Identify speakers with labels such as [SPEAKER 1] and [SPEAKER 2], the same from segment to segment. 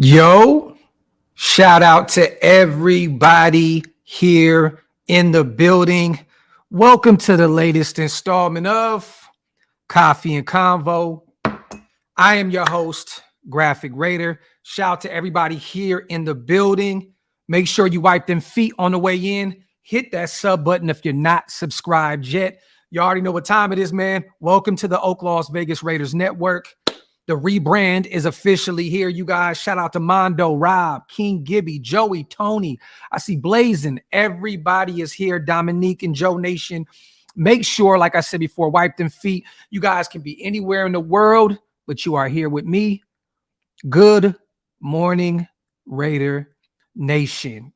[SPEAKER 1] Yo, shout out to everybody here in the building. Welcome to the latest installment of Coffee and Convo. I am your host, Graphk Raider. Shout out to everybody here in the building. Make sure you wipe them feet on the way in. Hit that sub button if you're not subscribed yet. You already know what time it is, man. Welcome to the OakLosVegas Raiders Network. The rebrand is officially here, you guys. Shout out to Mondo, Rob, King Gibby, Joey, Tony. I see Blazing. Everybody is here. Dominique and Joe Nation. Make sure, like I said before, wipe them feet. You guys can be anywhere in the world, but you are here with me. Good morning, Raider Nation.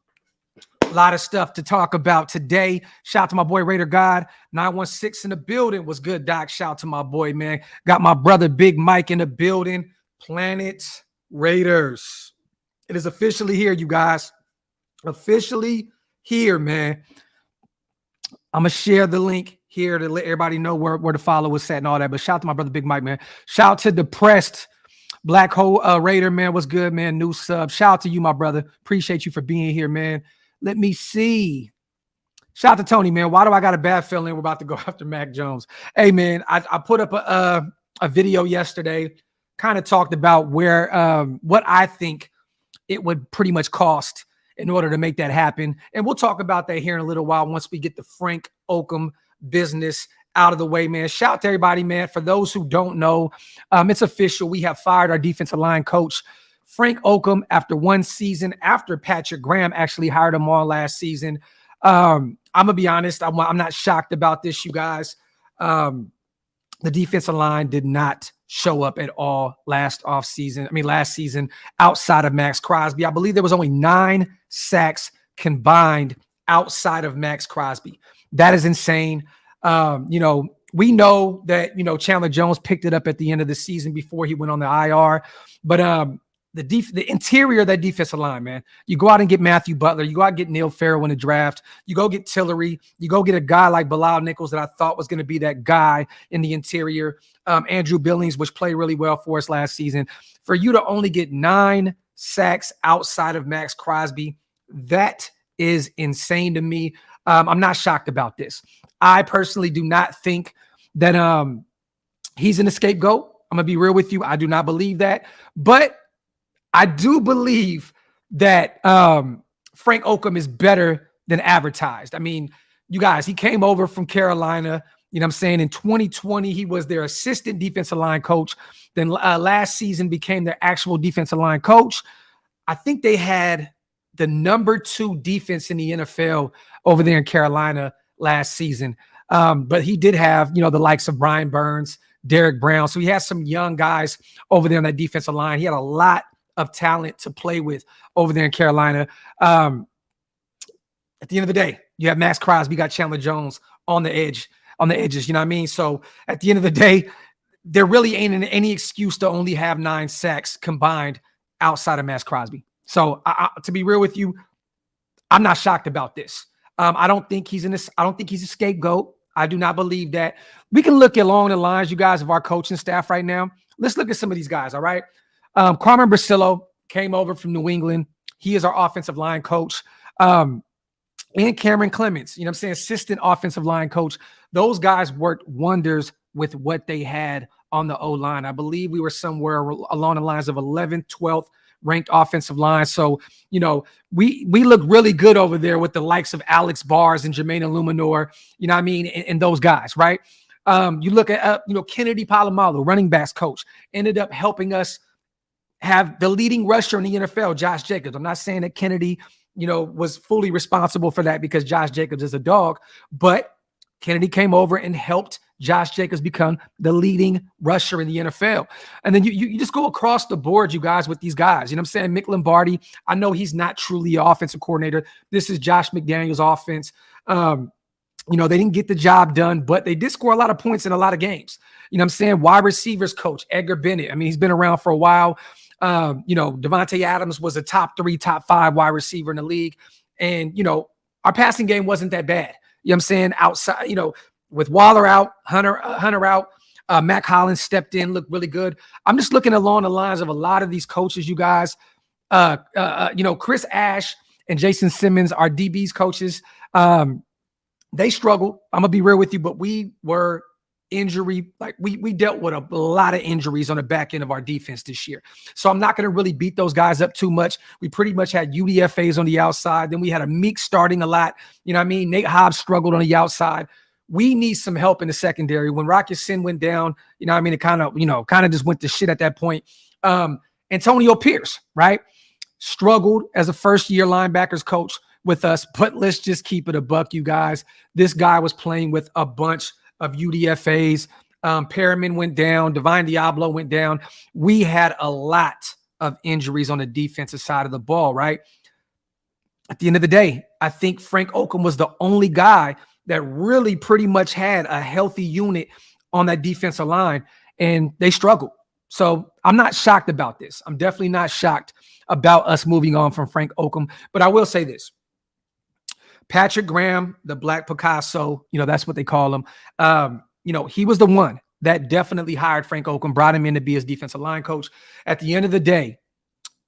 [SPEAKER 1] A lot of stuff to talk about today. Shout out to my boy Raider God 916 in the building. What's good, Doc? Shout out to my boy, man. Got my brother Big Mike in the building. Planet Raiders. It is officially here, you guys. Officially here, man. I'm gonna share the link here to let everybody know where to follow us at and all that. But shout out to my brother Big Mike, man. Shout out to Depressed Black Hole Raider, man. What's good, man? New sub. Shout out to you, my brother. Appreciate you for being here, man. Let me see. Shout out to Tony, man. Why do I got a bad feeling we're about to go after Mac Jones? Hey, man, I put up a video yesterday, kind of talked about where what I think it would pretty much cost in order to make that happen. And we'll talk about that here in a little while once we get the Frank Okam business out of the way, man. Shout out to everybody, man. For those who don't know, it's official. We have fired our defensive line coach, Frank Okam, after one season, after Patrick Graham actually hired him on last season. I'm going to be honest. I'm not shocked about this, you guys. The defensive line did not show up at all last season outside of Max Crosby. I believe there was only 9 sacks combined outside of Max Crosby. That is insane. We know that, Chandler Jones picked it up at the end of the season before he went on the IR. But the interior of that defensive line, man, you go out and get Matthew Butler, you go out and get Neil Farrell in the draft, you go get Tillery, you go get a guy like Bilal Nichols that I thought was going to be that guy in the interior, Andrew Billings, which played really well for us last season. For you to only get 9 sacks outside of Max Crosby, that is insane to me. I'm not shocked about this. I personally do not think that he's an scapegoat. I'm going to be real with you. I do not believe that. But I do believe that Frank Okam is better than advertised. I mean, you guys, he came over from Carolina. You know what I'm saying? In 2020, he was their assistant defensive line coach. Then last season became their actual defensive line coach. I think they had the number 2 defense in the NFL over there in Carolina last season. But he did have, the likes of Brian Burns, Derek Brown. So he has some young guys over there on that defensive line. He had a lot of talent to play with over there in Carolina. At the end of the day, you have Max Crosby, you got Chandler Jones on the edges, you know what I mean? So at the end of the day, there really ain't any excuse to only have 9 sacks combined outside of Max Crosby. So to be real with you, I'm not shocked about this. I don't think he's a scapegoat. I do not believe that. We can look along the lines, you guys, of our coaching staff right now. Let's look at some of these guys, all right? Carmen Brasillo came over from New England. He is our offensive line coach. And Cameron Clements, you know what I'm saying, assistant offensive line coach. Those guys worked wonders with what they had on the O-line. I believe we were somewhere along the lines of 11th, 12th ranked offensive line. So, we look really good over there with the likes of Alex Bars and Jermaine Illuminor, you know what I mean, and those guys, right? You look at, Kennedy Palomalo, running backs coach, ended up helping us have the leading rusher in the NFL, Josh Jacobs. I'm not saying that Kennedy, was fully responsible for that because Josh Jacobs is a dog, but Kennedy came over and helped Josh Jacobs become the leading rusher in the NFL. And then you just go across the board, you guys, with these guys. You know what I'm saying? Mick Lombardi, I know he's not truly an offensive coordinator. This is Josh McDaniels' offense. They didn't get the job done, but they did score a lot of points in a lot of games. You know what I'm saying? Wide receivers coach, Edgar Bennett. I mean, he's been around for a while. Devontae Adams was a top 3, top 5 wide receiver in the league. And, our passing game wasn't that bad. You know what I'm saying? Outside, with Waller out, Hunter out, Mac Hollins stepped in, looked really good. I'm just looking along the lines of a lot of these coaches, you guys. Chris Ash and Jason Simmons, our DBs coaches, they struggled. I'm gonna be real with you, but we were injury, like we dealt with a lot of injuries on the back end of our defense this year. So I'm not going to really beat those guys up too much. We pretty much had UDFAs on the outside. Then we had a Meek starting a lot. You know what I mean? Nate Hobbs struggled on the outside. We need some help in the secondary. When Rocket Sin went down, you know what I mean? It kind of just went to shit at that point. Antonio Pierce, right? Struggled as a first-year linebackers coach with us, but let's just keep it a buck, you guys. This guy was playing with a bunch of UDFAs. Perriman went down. Divine Diablo went down. We had a lot of injuries on the defensive side of the ball, right? At the end of the day, I think Frank Okam was the only guy that really pretty much had a healthy unit on that defensive line, and they struggled. So I'm not shocked about this. I'm definitely not shocked about us moving on from Frank Okam, but I will say this. Patrick Graham, the Black Picasso, that's what they call him. He was the one that definitely hired Frank Okam, brought him in to be his defensive line coach. At the end of the day,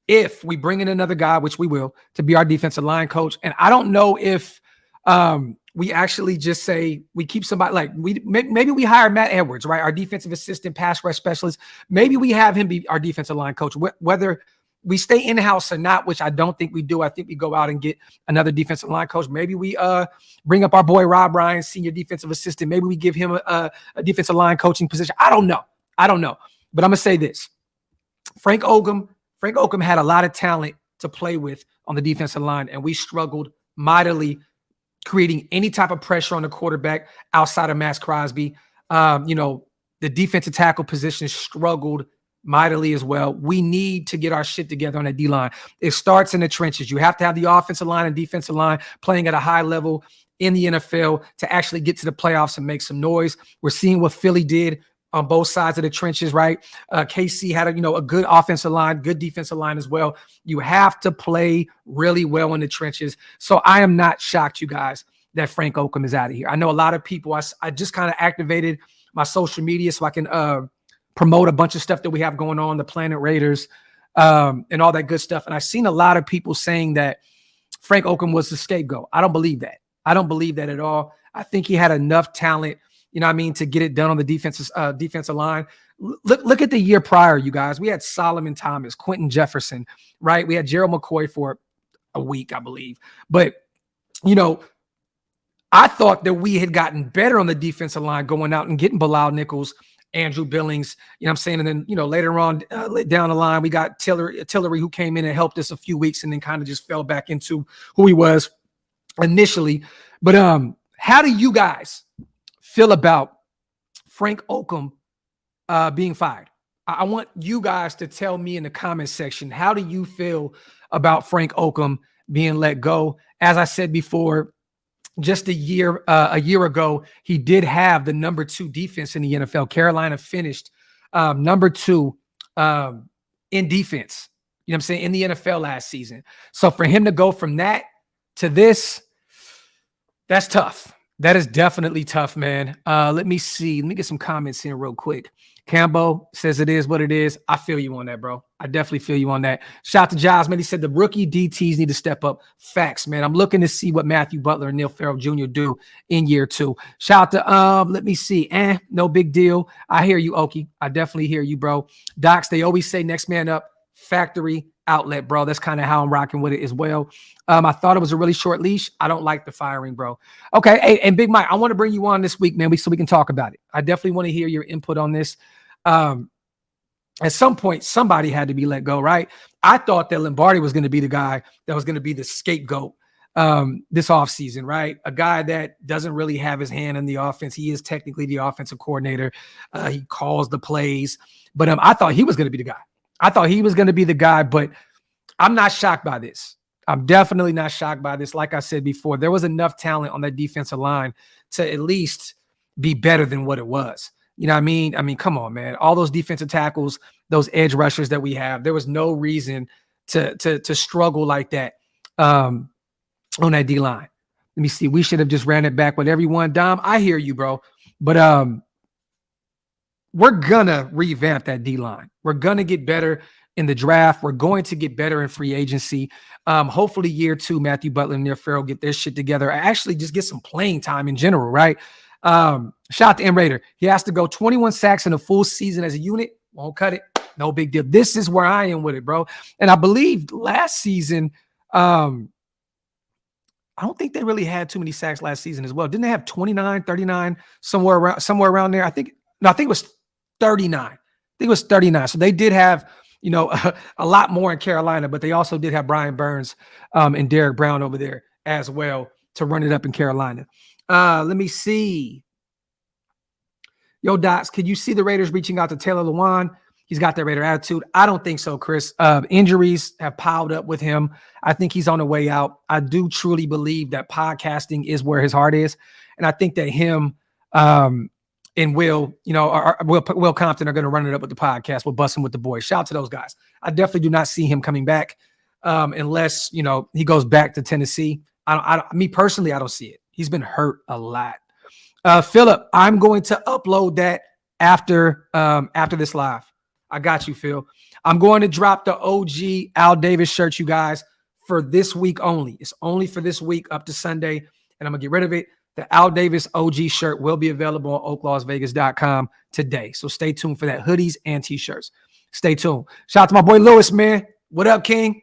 [SPEAKER 1] if we bring in another guy, which we will, to be our defensive line coach, and I don't know if we actually just say we keep somebody like maybe we hire Matt Edwards, right? Our defensive assistant, pass rush specialist. Maybe we have him be our defensive line coach, whether we stay in-house or not, which I don't think we do. I think we go out and get another defensive line coach. Maybe we bring up our boy Rob Ryan, senior defensive assistant. Maybe we give him a defensive line coaching position. I don't know. But I'm going to say this. Frank Okam had a lot of talent to play with on the defensive line, and we struggled mightily creating any type of pressure on the quarterback outside of Max Crosby. The defensive tackle position struggled mightily as well. We need to get our shit together on that D-line. It starts in the trenches. You have to have the offensive line and defensive line playing at a high level in the NFL to actually get to the playoffs and make some noise. We're seeing what Philly did on both sides of the trenches, right? KC had a good offensive line, good defensive line as well. You have to play really well in the trenches. So I am not shocked, you guys, that Frank Okam is out of here. I know a lot of people, I just kind of activated my social media so I can promote a bunch of stuff that we have going on, the Planet Raiders, and all that good stuff. And I've seen a lot of people saying that Frank Okam was the scapegoat. I don't believe that. I don't believe that at all. I think he had enough talent, to get it done on the defensive line. Look at the year prior, you guys. We had Solomon Thomas, Quentin Jefferson, right? We had Gerald McCoy for a week, I believe. But, I thought that we had gotten better on the defensive line going out and getting Bilal Nichols, Andrew Billings, and then, later on down the line, we got Tillery, who came in and helped us a few weeks and then kind of just fell back into who he was initially. But how do you guys feel about Frank Okam being fired? I want you guys to tell me in the comment section, how do you feel about Frank Okam being let go? As I said before, just a year ago, he did have the number 2 defense in the NFL. Carolina finished number 2 in defense, in the NFL last season. So for him to go from that to this, that's tough. That is definitely tough, man. Let me see. Let me get some comments here real quick. Cambo says it is what it is. I feel you on that, bro. I definitely feel you on that. Shout out to Giles, man. He said the rookie DTs need to step up. Facts, man. I'm looking to see what Matthew Butler and Neil Farrell Jr. do in year 2. Shout out to, let me see. No big deal. I hear you, Okie. I definitely hear you, bro. Docs, they always say next man up, factory outlet, bro. That's kind of how I'm rocking with it as well. I thought it was a really short leash. I don't like the firing, bro. Okay. Hey, and Big Mike, I want to bring you on this week, man, so we can talk about it. I definitely want to hear your input on this. At some point, somebody had to be let go, right? I thought that Lombardi was going to be the guy that was going to be the scapegoat this offseason, right? A guy that doesn't really have his hand in the offense. He is technically the offensive coordinator. He calls the plays. But I thought he was going to be the guy. But I'm not shocked by this. I'm definitely not shocked by this. Like I said before, there was enough talent on that defensive line to at least be better than what it was. You know what I mean? I mean, come on, man. All those defensive tackles, those edge rushers that we have, there was no reason to struggle like that on that D-line. Let me see. We should have just ran it back with everyone. Dom, I hear you, bro. But we're going to revamp that D-line. We're going to get better. in the draft. We're going to get better in free agency. Hopefully year 2, Matthew Butler and Neil Farrell get their shit together. I actually just get some playing time in general, right? Shout out to M Raider. He has to go 21 sacks in a full season as a unit. Won't cut it. No big deal. This is where I am with it, bro. And I believe last season, I don't think they really had too many sacks last season as well. Didn't they have 29, 39, somewhere around there? I think it was 39. So they did have, a lot more in Carolina, but they also did have Brian Burns and Derek Brown over there as well to run it up in Carolina. Let me see. Yo, Docs, could you see the Raiders reaching out to Taylor Lewan? He's got that Raider attitude. I don't think so, Chris. Injuries have piled up with him. I think he's on the way out. I do truly believe that podcasting is where his heart is. And I think that him and Will Compton are going to run it up with the podcast. We're busting with the boys. Shout out to those guys. I definitely do not see him coming back unless, he goes back to Tennessee. Me personally, I don't see it. He's been hurt a lot. Philip, I'm going to upload that after this live. I got you, Phil. I'm going to drop the OG Al Davis shirt, you guys, for this week only. It's only for this week up to Sunday, and I'm going to get rid of it. The Al Davis OG shirt will be available on OakLosVegas.com today. So stay tuned for that. Hoodies and T-shirts. Stay tuned. Shout out to my boy Lewis, man. What up, King?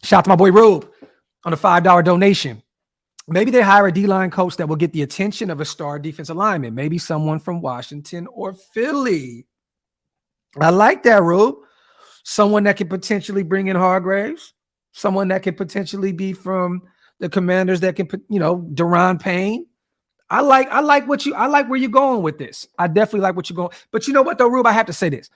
[SPEAKER 1] Shout out to my boy Rube on a $5 donation. Maybe they hire a D-line coach that will get the attention of a star defensive lineman. Maybe someone from Washington or Philly. I like that, Rube. Someone that could potentially bring in Hargraves. Someone that could potentially be from the Commanders that can put, Deron Payne. I like where you're going with this. I definitely like what you're going. But you know what, though, Rube? I have to say this.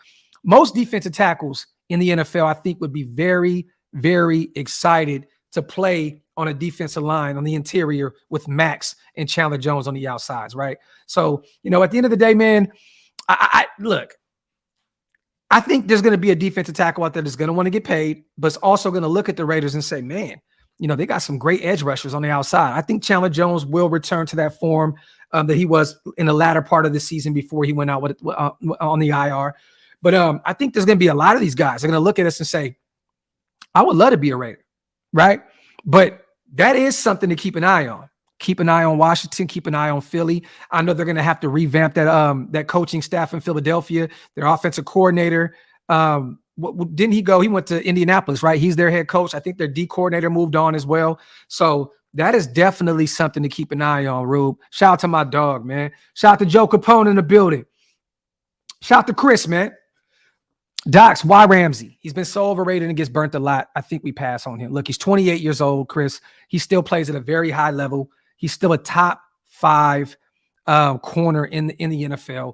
[SPEAKER 1] Most defensive tackles in the NFL, I think, would be very, very excited to play on a defensive line on the interior with Max and Chandler Jones on the outsides, right? So, at the end of the day, man, I think there's going to be a defensive tackle out there that's going to want to get paid, but it's also going to look at the Raiders and say, man, they got some great edge rushers on the outside. I think Chandler Jones will return to that form that he was in the latter part of the season before he went out on the IR. But I think there's going to be a lot of these guys are going to look at us and say, I would love to be a Raider, right? But that is something to keep an eye on. Keep an eye on Washington. Keep an eye on Philly. I know they're going to have to revamp that coaching staff in Philadelphia. Their offensive coordinator, didn't he go? He went to Indianapolis, right? He's their head coach. I think their D coordinator moved on as well. So that is definitely something to keep an eye on, Rube. Shout out to my dog, man. Shout out to Joe Capone in the building. Shout out to Chris, man. Docs, why Ramsey? He's been so overrated and gets burnt a lot. I think we pass on him. Look, he's 28 years old, Chris. He still plays at a very high level. He's still a top 5 corner in the NFL.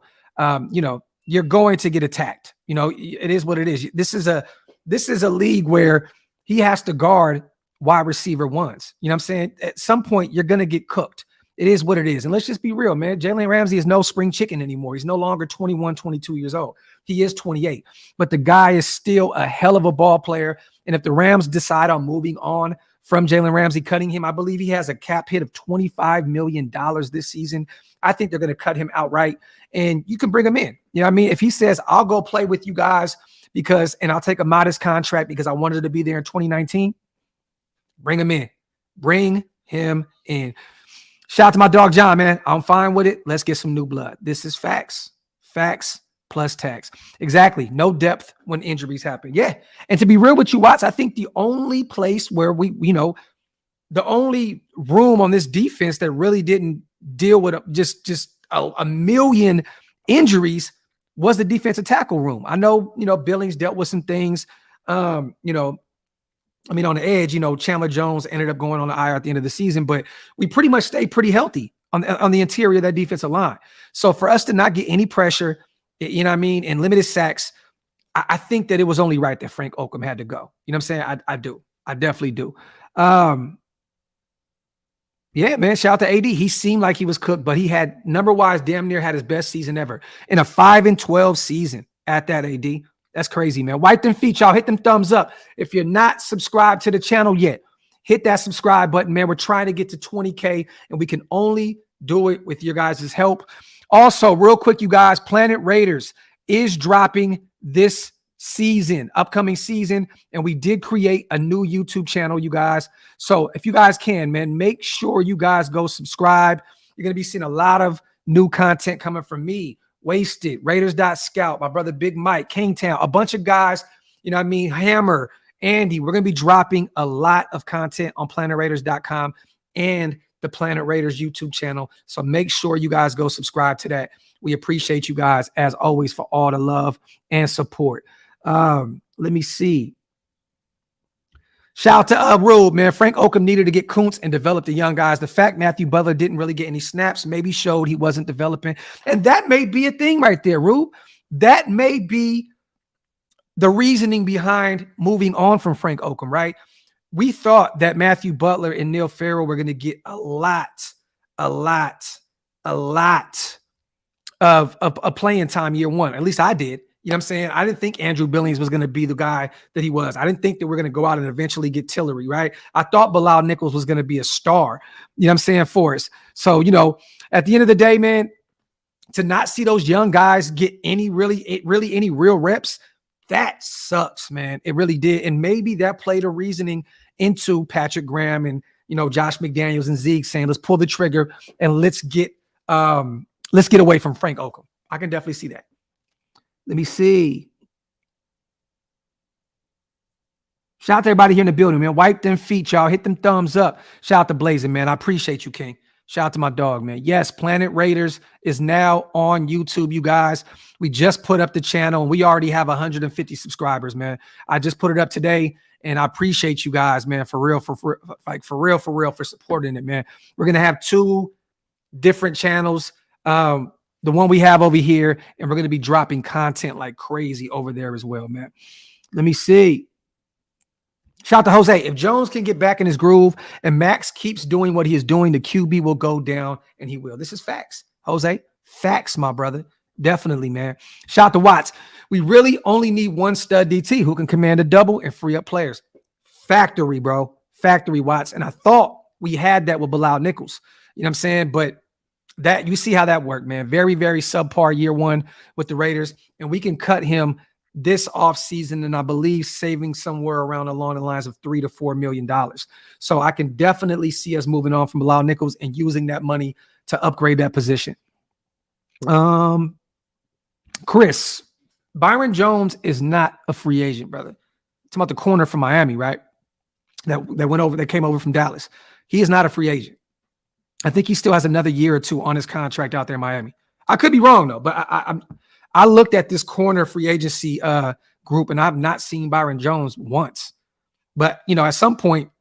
[SPEAKER 1] You're going to get attacked. It is what it is. This is a league where he has to guard wide receiver ones. You know what I'm saying? At some point, you're going to get cooked. It is what it is. And let's just be real, man. Jalen Ramsey is no spring chicken anymore. He's no longer 21, 22 years old. He is 28. But the guy is still a hell of a ball player. And if the Rams decide on moving on from Jalen Ramsey, cutting him, I believe he has a cap hit of $25 million this season. I think they're going to cut him outright. And you can bring him in. You know what I mean? If he says, I'll go play with you guys and I'll take a modest contract because I wanted to be there in 2019, bring him in. Bring him in. Shout out to my dog, John, man. I'm fine with it. Let's get some new blood. This is facts. Facts plus tax. Exactly. No depth when injuries happen. Yeah. And to be real with you, Watts, I think the only place where the only room on this defense that really didn't deal with just a million injuries was the defensive tackle room. I know, Billings dealt with some things, on the edge, Chandler Jones ended up going on the IR at the end of the season, but we pretty much stayed pretty healthy on the interior of that defensive line. So for us to not get any pressure, and limited sacks, I think that it was only right that Frank Okam had to go. You know what I'm saying? I do. I definitely do. Yeah, man, shout out to AD. He seemed like he was cooked, but he had number-wise damn near had his best season ever in a 5-12 season at that AD. That's crazy, man. Wipe them feet, y'all. Hit them thumbs up. If you're not subscribed to the channel yet, hit that subscribe button, man. We're trying to get to 20K, and we can only do it with your guys' help. Also, real quick, you guys, Planet Raiders is dropping this upcoming season. And we did create a new YouTube channel, you guys. So if you guys can, man, make sure you guys go subscribe. You're going to be seeing a lot of new content coming from me, Wasted, Raiders.Scout, my brother Big Mike, Kingtown, a bunch of guys, you know what I mean, Hammer, Andy. We're going to be dropping a lot of content on PlanetRaiders.com and the Planet Raiders YouTube channel. So make sure you guys go subscribe to that. We appreciate you guys, as always, for all the love and support. Let me see. Shout out to Rube, man. Frank Okam needed to get Kuntz and develop the young guys. The fact Matthew Butler didn't really get any snaps maybe showed he wasn't developing. And that may be a thing right there, Rube. That may be the reasoning behind moving on from Frank Okam, right? We thought that Matthew Butler and Neil Farrell were going to get a lot of playing time year one. At least I did. You know what I'm saying? I didn't think Andrew Billings was going to be the guy that he was. I didn't think that we're going to go out and eventually get Tillery, right? I thought Bilal Nichols was going to be a star, you know what I'm saying, for us. So, you know, at the end of the day, man, to not see those young guys get any real reps, that sucks, man. It really did. And maybe that played a reasoning into Patrick Graham and, you know, Josh McDaniels and Zeke saying, let's pull the trigger and let's get away from Frank Okam. I can definitely see that. Let me see. Shout out to everybody here in the building, man. Wipe them feet, y'all. Hit them thumbs up. Shout out to Blazing, man. I appreciate you, King. Shout out to my dog, man. Yes, Planet Raiders is now on YouTube, you guys. We just put up the channel, and we already have 150 subscribers, man. I just put it up today, and I appreciate you guys, man, for real, for supporting it, man. We're going to have 2 different channels. The one we have over here, and we're going to be dropping content like crazy over there as well, man. Let me see. Shout out to Jose. If Jones can get back in his groove and Max keeps doing what he is doing, the QB will go down, and he will. This is facts, Jose. Facts, my brother. Definitely, man. Shout out to Watts. We really only need one stud DT who can command a double and free up players. Factory, bro. Factory, Watts. And I thought we had that with Bilal Nichols. You know what I'm saying? But that, you see how that worked, man. Very, very subpar year one with the Raiders. And we can cut him this offseason, and I believe saving somewhere around along the lines of $3 to $4 million. So I can definitely see us moving on from Bilal Nichols and using that money to upgrade that position. Chris, Byron Jones is not a free agent, brother. It's about the corner from Miami, right? That came over from Dallas. He is not a free agent. I think he still has another year or 2 on his contract out there in Miami. I could be wrong though, but I looked at this corner free agency group, and I've not seen Byron Jones once. But you know, at some point,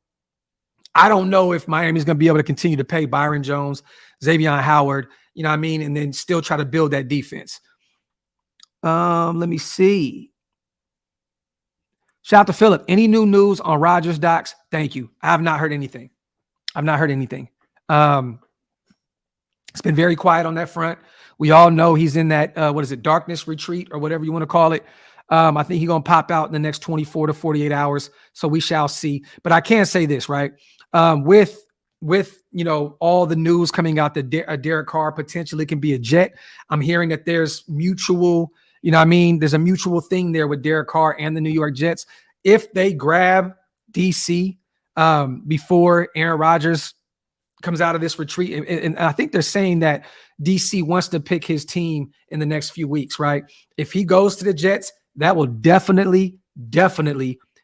[SPEAKER 1] I don't know if Miami's going to be able to continue to pay Byron Jones, Xavier Howard, you know what I mean, and then still try to build that defense. Let me see. Shout out to Philip. Any new news on Rodgers docs? Thank you. I have not heard anything. It's been very quiet on that front. We all know he's in that, darkness retreat or whatever you want to call it. I think he's going to pop out in the next 24 to 48 hours. So we shall see. But I can say this, right? With you know, all the news coming out that Derek Carr potentially can be a Jet, I'm hearing that there's mutual, you know what I mean? There's a mutual thing there with Derek Carr and the New York Jets. If they grab DC before Aaron Rodgers comes out of this retreat, and I think they're saying that DC wants to pick his team in the next few weeks, right? If he goes to the Jets, that will definitely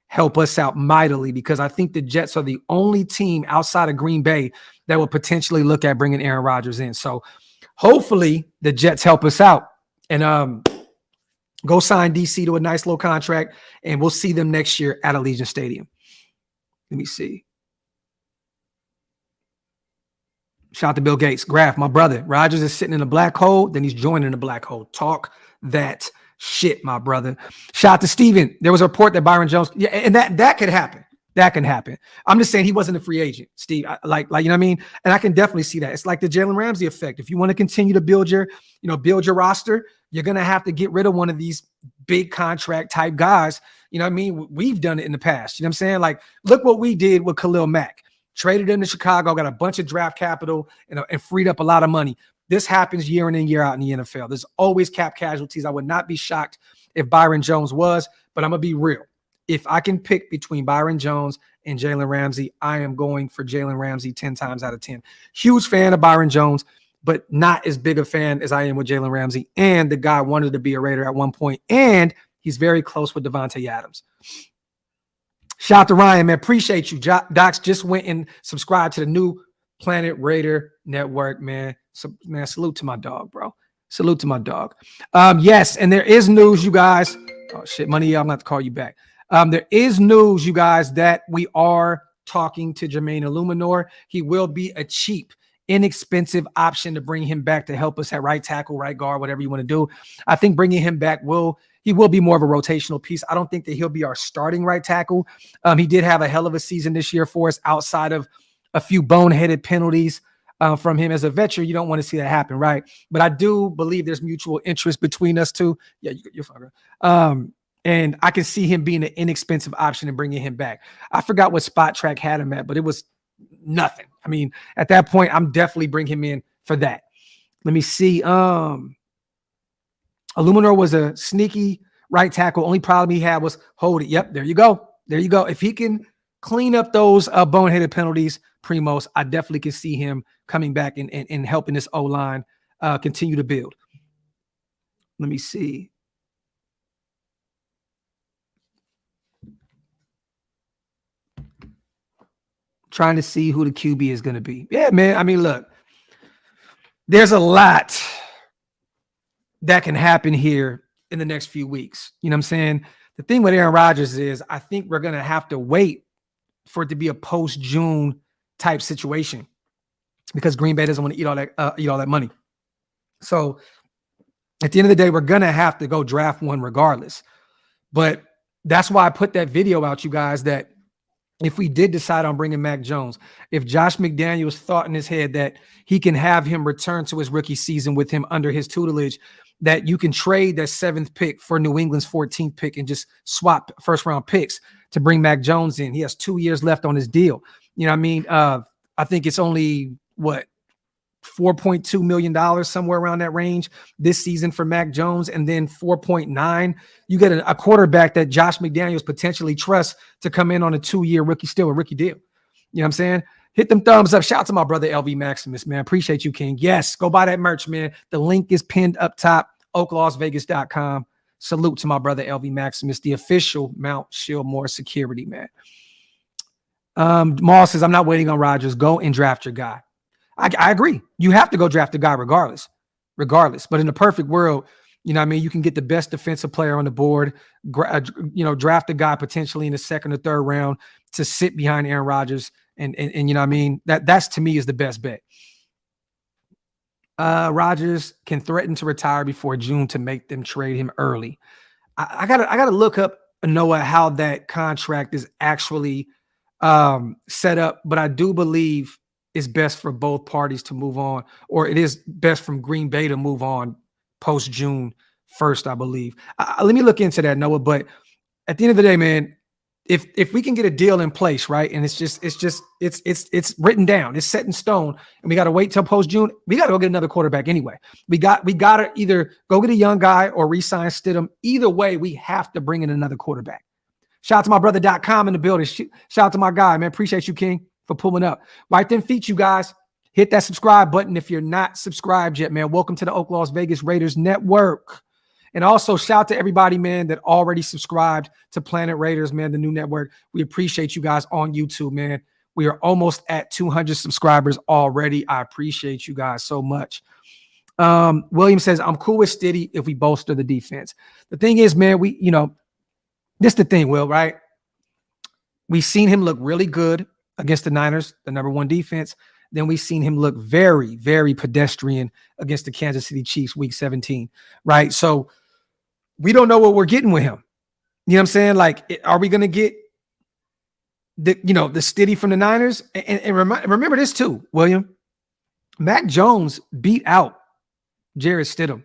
[SPEAKER 1] help us out mightily, because I think the Jets are the only team outside of Green Bay that will potentially look at bringing Aaron Rodgers in. So hopefully the Jets help us out and go sign DC to a nice little contract, and we'll see them next year at Allegiant Stadium. Let me see. Shout out to Bill Gates. Graphk, my brother. Rodgers is sitting in a black hole, then he's joining the black hole. Talk that shit, my brother. Shout out to Steven. There was a report that Byron Jones, yeah, and that could happen. That can happen. I'm just saying he wasn't a free agent, Steve. Like you know what I mean? And I can definitely see that. It's like the Jalen Ramsey effect. If you want to continue to build your roster, you're going to have to get rid of one of these big contract type guys. You know what I mean? We've done it in the past. You know what I'm saying? Like, look what we did with Khalil Mack. Traded him to Chicago, got a bunch of draft capital, and freed up a lot of money. This happens year in and year out in the NFL. There's always cap casualties. I would not be shocked if Byron Jones was, But I'm going to be real. If I can pick between Byron Jones and Jalen Ramsey, I am going for Jalen Ramsey 10 times out of 10. Huge fan of Byron Jones, but not as big a fan as I am with Jalen Ramsey. And the guy wanted to be a Raider at one point, and he's very close with Devontae Adams. Shout out to Ryan, man. Appreciate you. Docs just went and subscribed to the new Planet Raider Network, man. So, man, salute to my dog, bro. Salute to my dog. Yes, and there is news, you guys. Oh, shit, money, I'm going to have to call you back. There is news, you guys, that we are talking to Jermaine Illuminor. He will be a cheap, inexpensive option to bring him back to help us at right tackle, right guard, whatever you want to do. I think bringing him back will be more of a rotational piece. I don't think that he'll be our starting right tackle. He did have a hell of a season this year for us outside of a few boneheaded penalties from him. As a veteran, you don't want to see that happen, right? But I do believe there's mutual interest between us two. Yeah, you're fine. And I can see him being an inexpensive option and bringing him back. I forgot what spot track had him at, but it was nothing. I mean, at that point, I'm definitely bringing him in for that. Let me see. Illuminor was a sneaky right tackle. Only problem he had was hold it. Yep, there you go. There you go. If he can clean up those boneheaded penalties, Primos, I definitely can see him coming back and helping this O-line continue to build. Let me see. Trying to see who the QB is going to be. Yeah, man. I mean, look, there's a lot that can happen here in the next few weeks. You know what I'm saying? The thing with Aaron Rodgers is I think we're going to have to wait for it to be a post-June type situation because Green Bay doesn't want to eat all that money. So at the end of the day, we're going to have to go draft one regardless. But that's why I put that video out, you guys, that if we did decide on bringing Mac Jones, if Josh McDaniels thought in his head that he can have him return to his rookie season with him under his tutelage, that you can trade that 7th pick for New England's 14th pick and just swap first-round picks to bring Mac Jones in. He has 2 years left on his deal. You know what I mean? I think it's only, $4.2 million, somewhere around that range this season for Mac Jones, and then 4.9. You get a quarterback that Josh McDaniels potentially trusts to come in on a 2-year rookie deal. You know what I'm saying? Hit them thumbs up. Shout out to my brother LV Maximus, man. Appreciate you, King. Yes, go buy that merch, man. The link is pinned up top, OakLosVegas.com. Salute to my brother LV Maximus, the official Mount Shieldmore security, man. Maul says, I'm not waiting on Rodgers. Go and draft your guy. I agree. You have to go draft a guy regardless. But in the perfect world, you know what I mean, you can get the best defensive player on the board, draft a guy potentially in the 2nd or 3rd round to sit behind Aaron Rodgers. And you know what I mean? That's to me is the best bet. Rodgers can threaten to retire before June to make them trade him early. I gotta look up, Noah, how that contract is actually set up, but I do believe it's best for both parties to move on, or it is best from Green Bay to move on post June 1st, I believe. Let me look into that, Noah. But at the end of the day, man, if we can get a deal in place, right, and it's written down, it's set in stone, and we got to wait till post June, we got to go get another quarterback anyway. We got to either go get a young guy or re-sign Stidham. Either way, we have to bring in another quarterback. Shout out to my brother.com in the building. Shout out to my guy, man. Appreciate you, King, for pulling up. Right then, feet, you guys. Hit that subscribe button if you're not subscribed yet, man. Welcome to the OakLosVegas Raiders Network. And also, shout out to everybody, man, that already subscribed to Planet Raiders, man, the new network. We appreciate you guys on YouTube, man. We are almost at 200 subscribers already. I appreciate you guys so much. William says, I'm cool with Stiddy if we bolster the defense. The thing is, man, this is the thing, Will, right? We've seen him look really good against the Niners, the number 1 defense. Then we've seen him look very, very pedestrian against the Kansas City Chiefs week 17, right? So we don't know what we're getting with him. You know what I'm saying? Like, are we going to get the Stiddy from the Niners? And remember this too, William. Mac Jones beat out Jarrett Stidham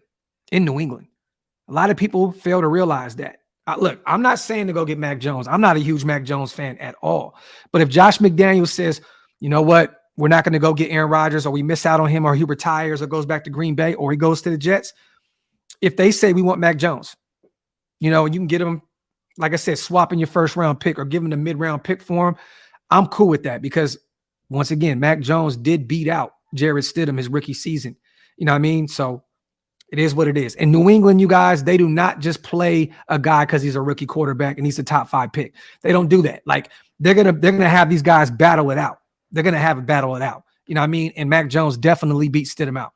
[SPEAKER 1] in New England. A lot of people fail to realize that. Look, I'm not saying to go get Mac Jones. I'm not a huge Mac Jones fan at all. But if Josh McDaniels says, you know what, we're not going to go get Aaron Rodgers, or we miss out on him, or he retires or goes back to Green Bay, or he goes to the Jets, if they say we want Mac Jones, you can get him like I said, swapping your first round pick or giving a mid-round pick for him, I'm cool with that because once again, Mac Jones did beat out Jarrett Stidham his rookie season. You know what I mean? So it is what it is. In New England, you guys, they do not just play a guy because he's a rookie quarterback and he's a top 5 pick. They don't do that. Like they're gonna have these guys battle it out. They're gonna have it battle it out. You know what I mean? And Mac Jones definitely beat Stidham out.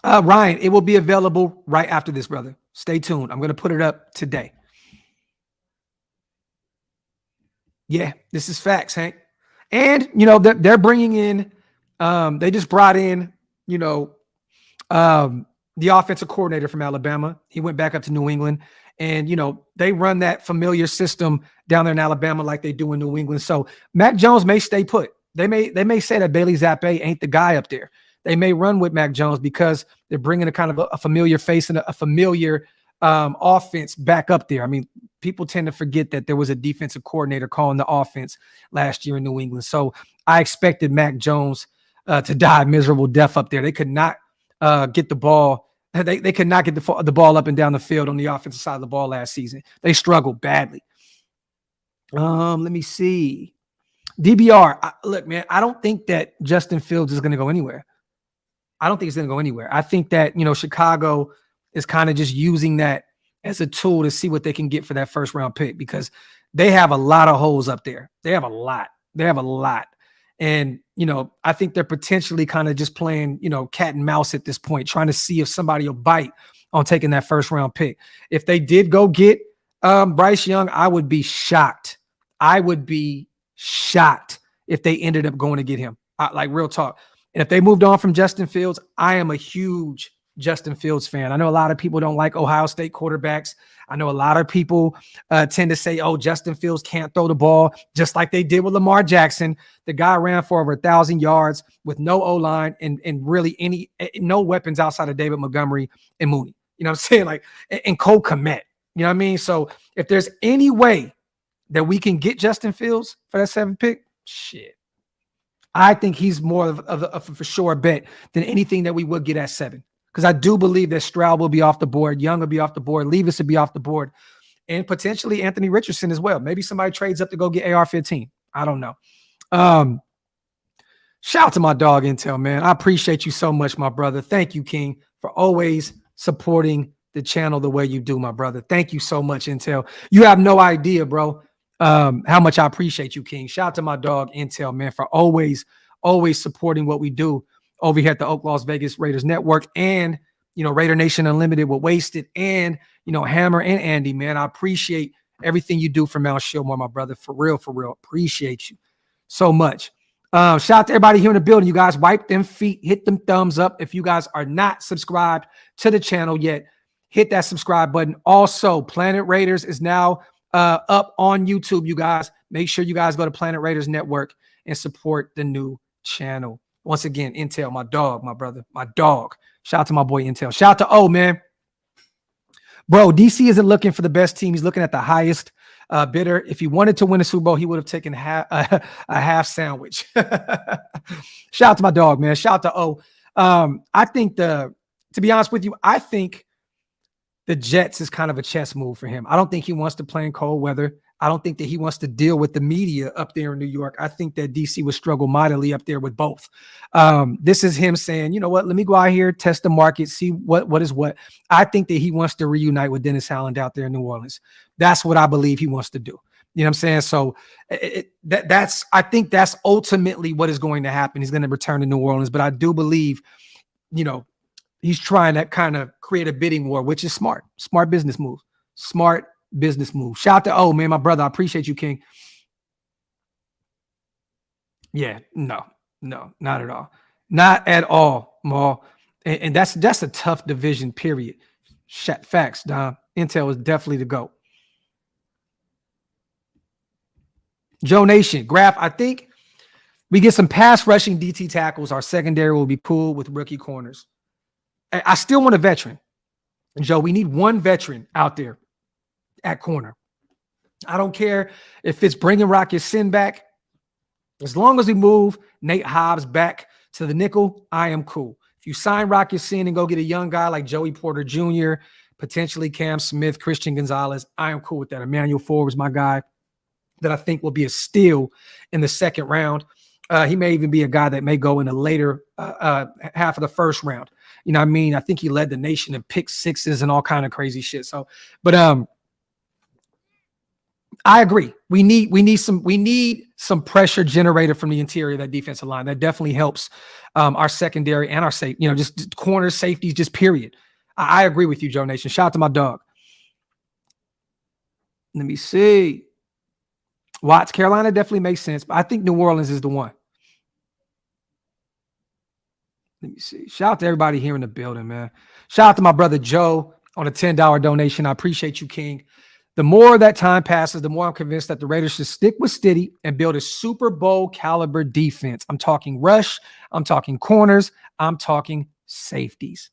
[SPEAKER 1] Ryan, it will be available right after this, brother. Stay tuned. I'm going to put it up today. Yeah, this is facts, Hank. And, you know, they're bringing in, they just brought in, you know, the offensive coordinator from Alabama. He went back up to New England. And, you know, they run that familiar system down there in Alabama like they do in New England. So Mac Jones may stay put. They may say that Bailey Zappi ain't the guy up there. They may run with Mac Jones because they're bringing a kind of a familiar face and a familiar offense back up there. I mean, people tend to forget that there was a defensive coordinator calling the offense last year in New England. So I expected Mac Jones to die a miserable death up there. They could not get the ball. They could not get the ball up and down the field on the offensive side of the ball last season. They struggled badly. Let me see. DBR, look, man, I don't think that Justin Fields is going to go anywhere. I don't think it's going to go anywhere. I think that, you know, Chicago is kind of just using that as a tool to see what they can get for that first round pick because they have a lot of holes up there. They have a lot. And, you know, I think they're potentially kind of just playing, you know, cat and mouse at this point, trying to see if somebody will bite on taking that first round pick. If they did go get Bryce Young, I would be shocked. I would be shocked if they ended up going to get him. Like real talk. And if they moved on from Justin Fields, I am a huge Justin Fields fan. I know a lot of people don't like Ohio State quarterbacks. I know a lot of people tend to say, oh, Justin Fields can't throw the ball, just like they did with Lamar Jackson. The guy ran for over 1,000 yards with no O-line and really no weapons outside of David Montgomery and Mooney. You know what I'm saying? Like, and Cole Kmet. You know what I mean? So if there's any way that we can get Justin Fields for that 7th pick, shit. I think he's more of a for sure bet than anything that we would get at 7. Because I do believe that Stroud will be off the board, Young will be off the board, Levis will be off the board, and potentially Anthony Richardson as well. Maybe somebody trades up to go get AR-15. I don't know. Shout out to my dog Intel, man. I appreciate you so much, my brother. Thank you, King, for always supporting the channel the way you do, my brother. Thank you so much, Intel. You have no idea, bro, how much I appreciate you, King. Shout out to my dog Intel, man, for always supporting what we do over here at the OakLosVegas Raiders Network and, you know, Raider Nation Unlimited with Wasted and, you know, Hammer and Andy, man. I appreciate everything you do for Mount Shillmore, my brother. For real. Appreciate you so much. Shout out to everybody here in the building. You guys wipe them feet, hit them thumbs up. If you guys are not subscribed to the channel yet, hit that subscribe button. Also, Planet Raiders is now up on YouTube, you guys. Make sure you guys go to Planet Raiders Network and support the new channel. Once again, Intel, my dog, my brother, my dog. Shout out to my boy Intel. Shout out to O, man. Bro, DC isn't looking for the best team. He's looking at the highest bidder. If he wanted to win a Super Bowl, he would have taken a half sandwich. Shout out to my dog, man. Shout out to O. I think to be honest with you, I think the Jets is kind of a chess move for him. I don't think he wants to play in cold weather. I don't think that he wants to deal with the media up there in New York. I think that DC would struggle mightily up there with both. This is him saying, you know what, let me go out here, test the market, see what is what. I think that he wants to reunite with Dennis Allen out there in New Orleans. That's what I believe he wants to do. You know what I'm saying? So I think that's ultimately what is going to happen. He's going to return to New Orleans, but I do believe, you know, he's trying to kind of create a bidding war, which is smart business move. Smart business move. Shout out to O, man, my brother. I appreciate you, King. Yeah, no, not at all. Not at all, Maul. And that's a tough division, period. Facts, Dom. Intel is definitely the GOAT. Joe Nation, Graphk, I think we get some pass rushing DT tackles. Our secondary will be cool with rookie corners. I still want a veteran. Joe, we need one veteran out there at corner. I don't care if it's bringing Rock Ya-Sin back. As long as we move Nate Hobbs back to the nickel, I am cool. If you sign Rock Ya-Sin and go get a young guy like Joey Porter Jr., potentially Cam Smith, Christian Gonzalez. I am cool with that. Emmanuel Ford was my guy that I think will be a steal in the second round. He may even be a guy that may go in the later half of the first round. You know what I mean? I think he led the nation in pick sixes and all kind of crazy shit. So, but I agree. We need some pressure generator from the interior of that defensive line. That definitely helps our secondary and our safe, just corners, safeties, just period. I agree with you, Joe Nation. Shout out to my dog. Let me see. Watts, Carolina definitely makes sense, but I think New Orleans is the one. Let me see. Shout out to everybody here in the building, man. Shout out to my brother Joe on a $10 donation. I appreciate you, King. The more that time passes, the more I'm convinced that the Raiders should stick with Stiddy and build a Super Bowl caliber defense. I'm talking rush. I'm talking corners. I'm talking safeties.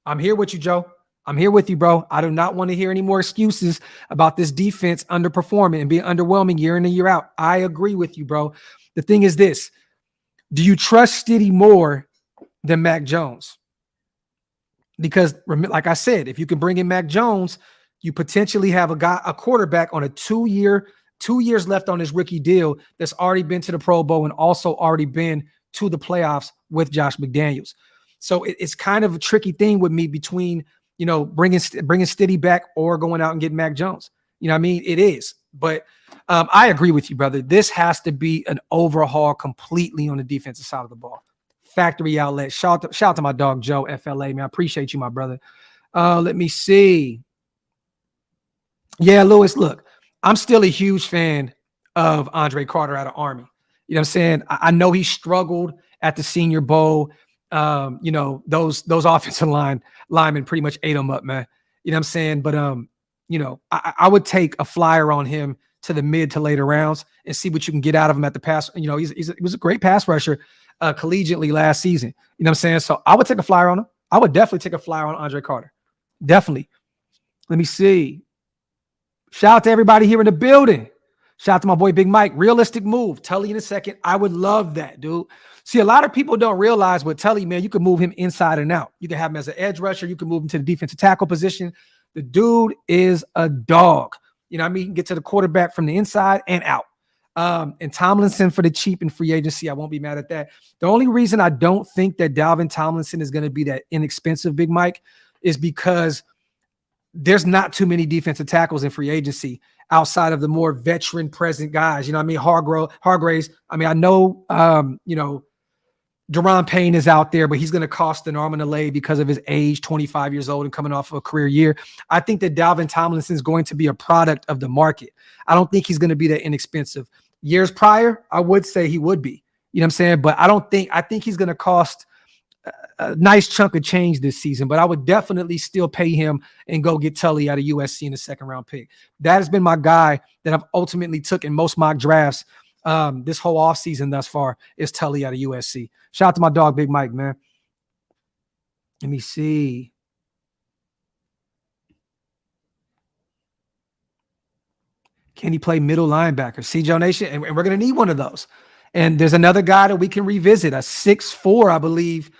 [SPEAKER 1] I'm here with you, Joe. I'm here with you, bro. I do not want to hear any more excuses about this defense underperforming and being underwhelming year in and year out. I agree with you, bro. The thing is this. Do you trust Stiddy more than Mac Jones? Because, like I said, if you can bring in Mac Jones, you potentially have a quarterback on a 2 years left on his rookie deal that's already been to the Pro Bowl and also already been to the playoffs with Josh McDaniels. So it's kind of a tricky thing with me between, bringing Stiddy back or going out and getting Mac Jones. You know what I mean? It is. But I agree with you, brother. This has to be an overhaul completely on the defensive side of the ball. Factory outlet. Shout out to my dog, Joe, FLA, man. I appreciate you, my brother. Let me see. Yeah, Lewis, look, I'm still a huge fan of Andre Carter out of Army. You know what I'm saying? I know he struggled at the Senior Bowl. Those offensive linemen pretty much ate him up, man. You know what I'm saying? But, I would take a flyer on him to the mid to later rounds and see what you can get out of him at the pass. He was a great pass rusher collegiately last season. You know what I'm saying? So I would take a flyer on him. I would definitely take a flyer on Andre Carter. Definitely. Let me see. Shout out to everybody here in the building. Shout out to my boy Big Mike. Realistic move. Tully in a second. I would love that, dude. See, a lot of people don't realize with Tully, man, you can move him inside and out. You can have him as an edge rusher. You can move him to the defensive tackle position. The dude is a dog. You know what I mean? He can get to the quarterback from the inside and out. And Tomlinson for the cheap in free agency. I won't be mad at that. The only reason I don't think that Dalvin Tomlinson is going to be that inexpensive, Big Mike, is because there's not too many defensive tackles in free agency outside of the more veteran present guys. You know what I mean? Hargraves. I mean, I know, Deron Payne is out there, but he's going to cost an arm and a leg because of his age, 25 years old and coming off of a career year. I think that Dalvin Tomlinson is going to be a product of the market. I don't think he's going to be that inexpensive. Years prior, I would say he would be. You know what I'm saying? But I think he's going to cost a nice chunk of change this season, but I would definitely still pay him and go get Tully out of USC in the second round pick. That has been my guy that I've ultimately took in most mock drafts this whole offseason thus far is Tully out of USC. Shout out to my dog, Big Mike, man. Let me see. Can he play middle linebacker? See, Joe Nation, and we're going to need one of those. And there's another guy that we can revisit, a 6'4", I believe,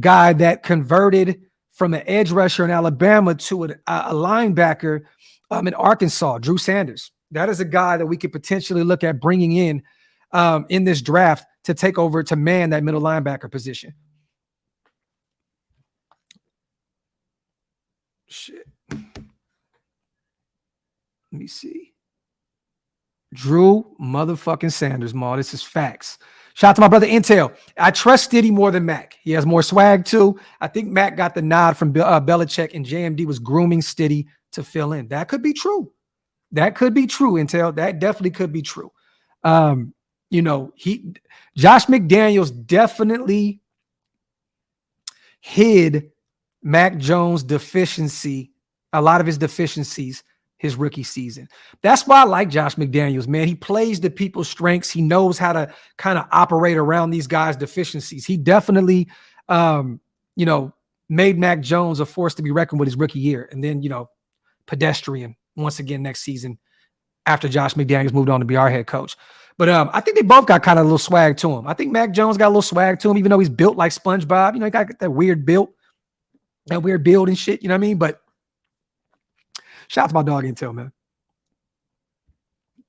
[SPEAKER 1] guy that converted from an edge rusher in Alabama to a linebacker in Arkansas, Drew Sanders. That is a guy that we could potentially look at bringing in this draft to take over to man that middle linebacker position. Shit. Let me see. Drew motherfucking Sanders, Ma. This is facts. Shout out to my brother Intel. I trust Stiddy more than Mac. He has more swag too. I think Mac got the nod from Belichick, and JMD was grooming Stiddy to fill in. That could be true. That could be true, Intel. That definitely could be true. Josh McDaniels definitely hid Mac Jones' deficiency, a lot of his deficiencies, his rookie season. That's why I like Josh McDaniels, man. He plays to people's strengths. He knows how to kind of operate around these guys' deficiencies. He definitely, made Mac Jones a force to be reckoned with his rookie year. And then, pedestrian once again next season after Josh McDaniels moved on to be our head coach. But I think they both got kind of a little swag to him. I think Mac Jones got a little swag to him, even though he's built like SpongeBob. He got that weird build and shit. You know what I mean? But Shout out to my dog Intel, man.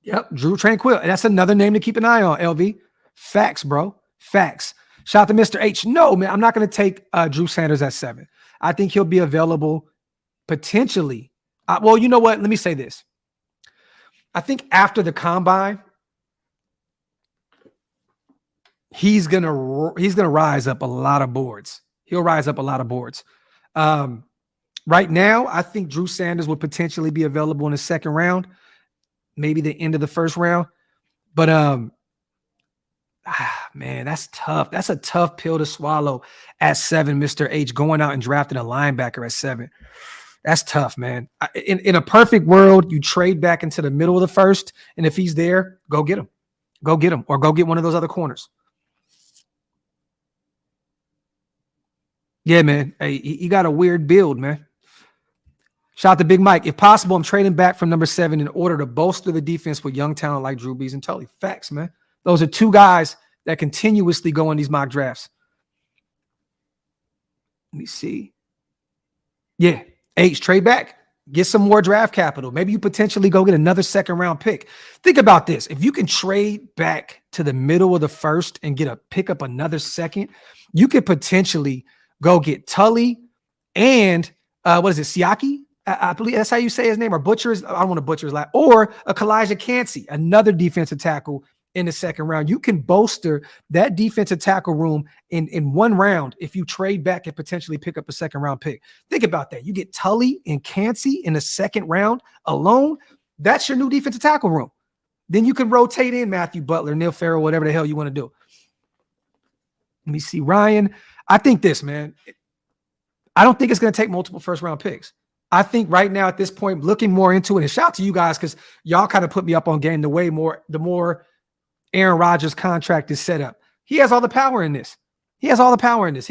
[SPEAKER 1] Yep, Drew Tranquil. That's another name to keep an eye on, LV. Facts, bro. Facts. Shout out to Mr. H. No, man, I'm not going to take Drew Sanders at 7. I think he'll be available potentially. Well, you know what? Let me say this. I think after the combine, he's gonna rise up a lot of boards. He'll rise up a lot of boards. Right now, I think Drew Sanders would potentially be available in the second round, maybe the end of the first round. But man, that's tough. That's a tough pill to swallow at 7, Mr. H, going out and drafting a linebacker at 7. That's tough, man. In a perfect world, you trade back into the middle of the first, and if he's there, go get him. Go get him, or go get one of those other corners. Yeah, man. Hey, he got a weird build, man. Shout out to Big Mike. If possible, I'm trading back from number 7 in order to bolster the defense with young talent like Drew Brees and Tully. Facts, man. Those are two guys that continuously go in these mock drafts. Let me see. Yeah. H, trade back. Get some more draft capital. Maybe you potentially go get another second-round pick. Think about this. If you can trade back to the middle of the first and pick up another second, you could potentially go get Tully and what is it, Siaki? I believe that's how you say his name, or Butcher's. I don't want to butcher his last. Or a Kalijah Cansey, another defensive tackle in the second round. You can bolster that defensive tackle room in one round if you trade back and potentially pick up a second-round pick. Think about that. You get Tully and Cansey in the second round alone. That's your new defensive tackle room. Then you can rotate in Matthew Butler, Neil Farrell, whatever the hell you want to do. Let me see. Ryan, I think this, man. I don't think it's going to take multiple first-round picks. I think right now at this point, looking more into it, and shout out to you guys because y'all kind of put me up on game the more Aaron Rodgers' contract is set up. He has all the power in this. He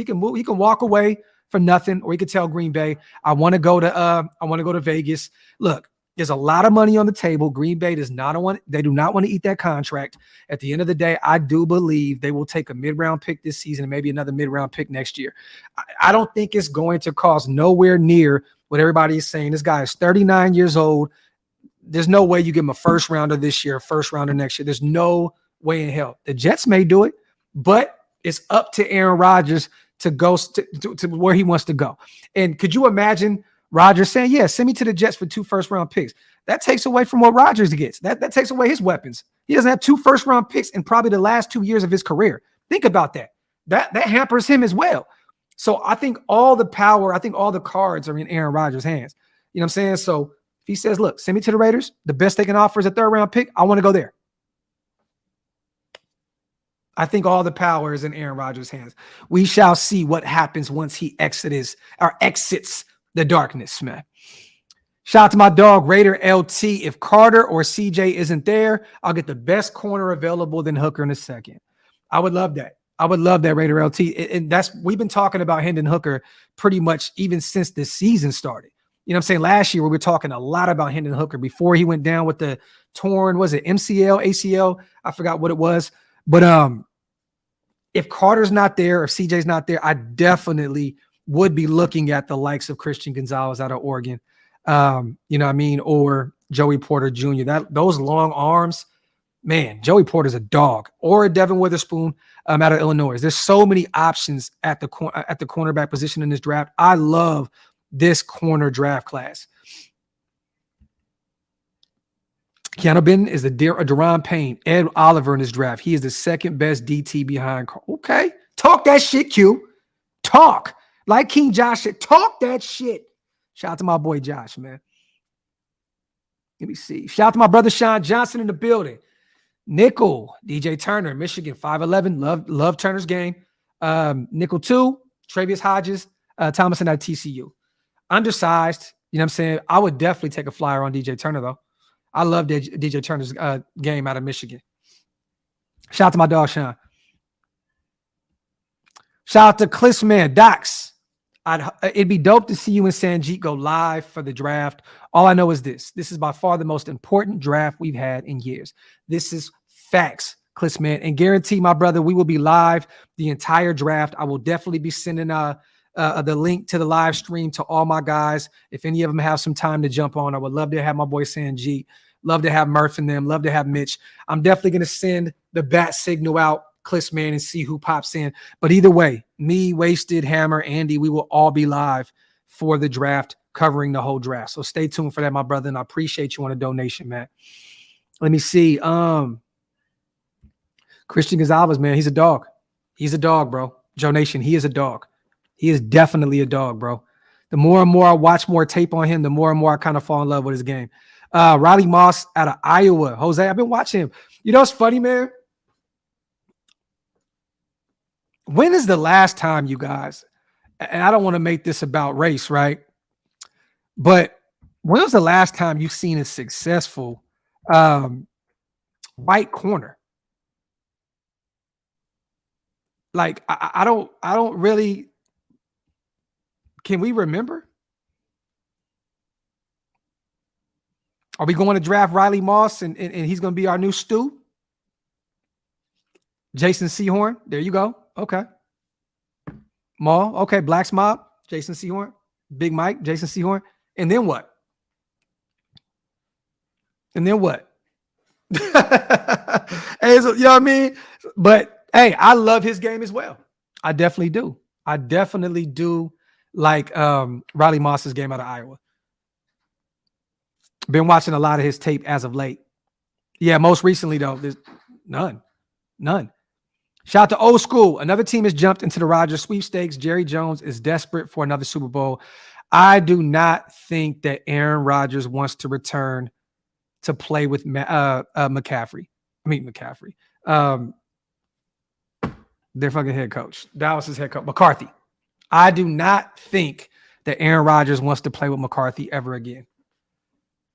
[SPEAKER 1] can move. He can walk away for nothing, or he could tell Green Bay, I want to go to Vegas. Look, there's a lot of money on the table. Green Bay do not want to eat that contract. At the end of the day, I do believe they will take a mid-round pick this season and maybe another mid-round pick next year. I don't think it's going to cost nowhere near what everybody is saying. This guy is 39 years old. There's no way you give him a first rounder this year, a first rounder next year. There's no way in hell. The Jets may do it, but it's up to Aaron Rodgers to go to where he wants to go. And could you imagine Rodgers saying, yeah, send me to the Jets for 2 first-round picks? That takes away from what Rodgers gets. That takes away his weapons. He doesn't have 2 first-round picks in probably the last 2 years of his career. Think about that. That hampers him as well. So I think all the power, I think all the cards are in Aaron Rodgers' hands. You know what I'm saying? So if he says, look, send me to the Raiders, the best they can offer is a 3rd-round pick, I want to go there. I think all the power is in Aaron Rodgers' hands. We shall see what happens once he exits the darkness, man. Shout out to my dog, Raider LT. If Carter or CJ isn't there, I'll get the best corner available than Hooker in a second. I would love that. I would love that, Raider LT. And we've been talking about Hendon Hooker pretty much even since the season started. You know what I'm saying? Last year, we were talking a lot about Hendon Hooker before he went down with the torn, was it MCL, ACL? I forgot what it was. But if Carter's not there, if CJ's not there, I definitely would be looking at the likes of Christian Gonzalez out of Oregon, you know what I mean, or Joey Porter Jr. Those long arms, man, Joey Porter's a dog, or a Devin Witherspoon out of Illinois. There's so many options at the cornerback position in this draft. I love this corner draft class. Keanu Benton is a Deron Payne, Ed Oliver in this draft. He is the second best DT behind Carr. Okay. Talk that shit, Q. Talk. Like King Josh said, talk that shit. Shout out to my boy Josh, man. Let me see. Shout out to my brother Sean Johnson in the building. Nickel, DJ Turner, Michigan, 5'11". Love Turner's game. Nickel 2, Travius Hodges, Thomason at TCU. Undersized, you know what I'm saying? I would definitely take a flyer on DJ Turner, though. I love DJ Turner's game out of Michigan. Shout out to my dog, Sean. Shout out to Cliffman, Docs. It'd be dope to see you and Sanjit go live for the draft. All I know is this. This is by far the most important draft we've had in years. This is facts, Cliffman. And guarantee, my brother, we will be live the entire draft. I will definitely be sending the link to the live stream to all my guys. If any of them have some time to jump on, I would love to have my boy Sanjit. Love to have Murph and them. Love to have Mitch. I'm definitely going to send the bat signal out, Cliss man, and see who pops in. But either way, me, Wasted, Hammer, Andy, we will all be live for the draft, covering the whole draft. So stay tuned for that, my brother, and I appreciate you on a donation, man. Let me see. Christian Gonzalez, man, he's a dog. He's a dog, bro. Joe Nation, he is a dog. He is definitely a dog, bro. The more and more I watch more tape on him, the more and more I kind of fall in love with his game. Riley Moss out of Iowa. Jose, I've been watching him. You know what's funny, man? When is the last time, you guys, and I don't want to make this about race, right? But when was the last time you've seen a successful white corner? Like, I don't really, can we remember? Are we going to draft Riley Moss and he's going to be our new Stu? Jason Sehorn, there you go. Okay. Maul, okay. Blacks Mob, Jason Sehorn. Big Mike, Jason Sehorn. And then what? And then what? Hey, so, you know what I mean? But hey, I love his game as well. I definitely do. I definitely do like Riley Moss's game out of Iowa. Been watching a lot of his tape as of late. Yeah, most recently, though, there's none. Shout out to Old School. Another team has jumped into the Rodgers sweepstakes. Jerry Jones is desperate for another Super Bowl. I do not think that Aaron Rodgers wants to return to play with McCaffrey. Their fucking head coach. Dallas's head coach, McCarthy. I do not think that Aaron Rodgers wants to play with McCarthy ever again.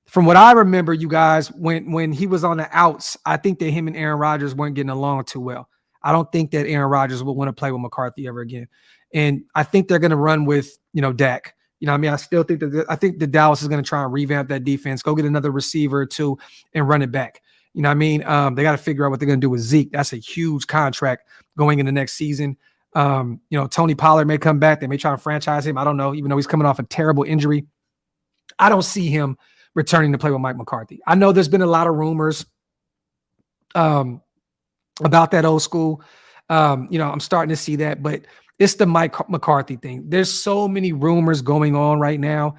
[SPEAKER 1] From what I remember, you guys, when he was on the outs, I think that him and Aaron Rodgers weren't getting along too well. I don't think that Aaron Rodgers will want to play with McCarthy ever again. And I think they're going to run with, Dak. You know what I mean? I still think I think the Dallas is going to try and revamp that defense, go get another receiver or two and run it back. You know what I mean? They got to figure out what they're going to do with Zeke. That's a huge contract going into next season. Tony Pollard may come back. They may try to franchise him. I don't know, even though he's coming off a terrible injury. I don't see him returning to play with Mike McCarthy. I know there's been a lot of rumors about that Old School. I'm starting to see that, but it's the Mike McCarthy thing. There's so many rumors going on right now.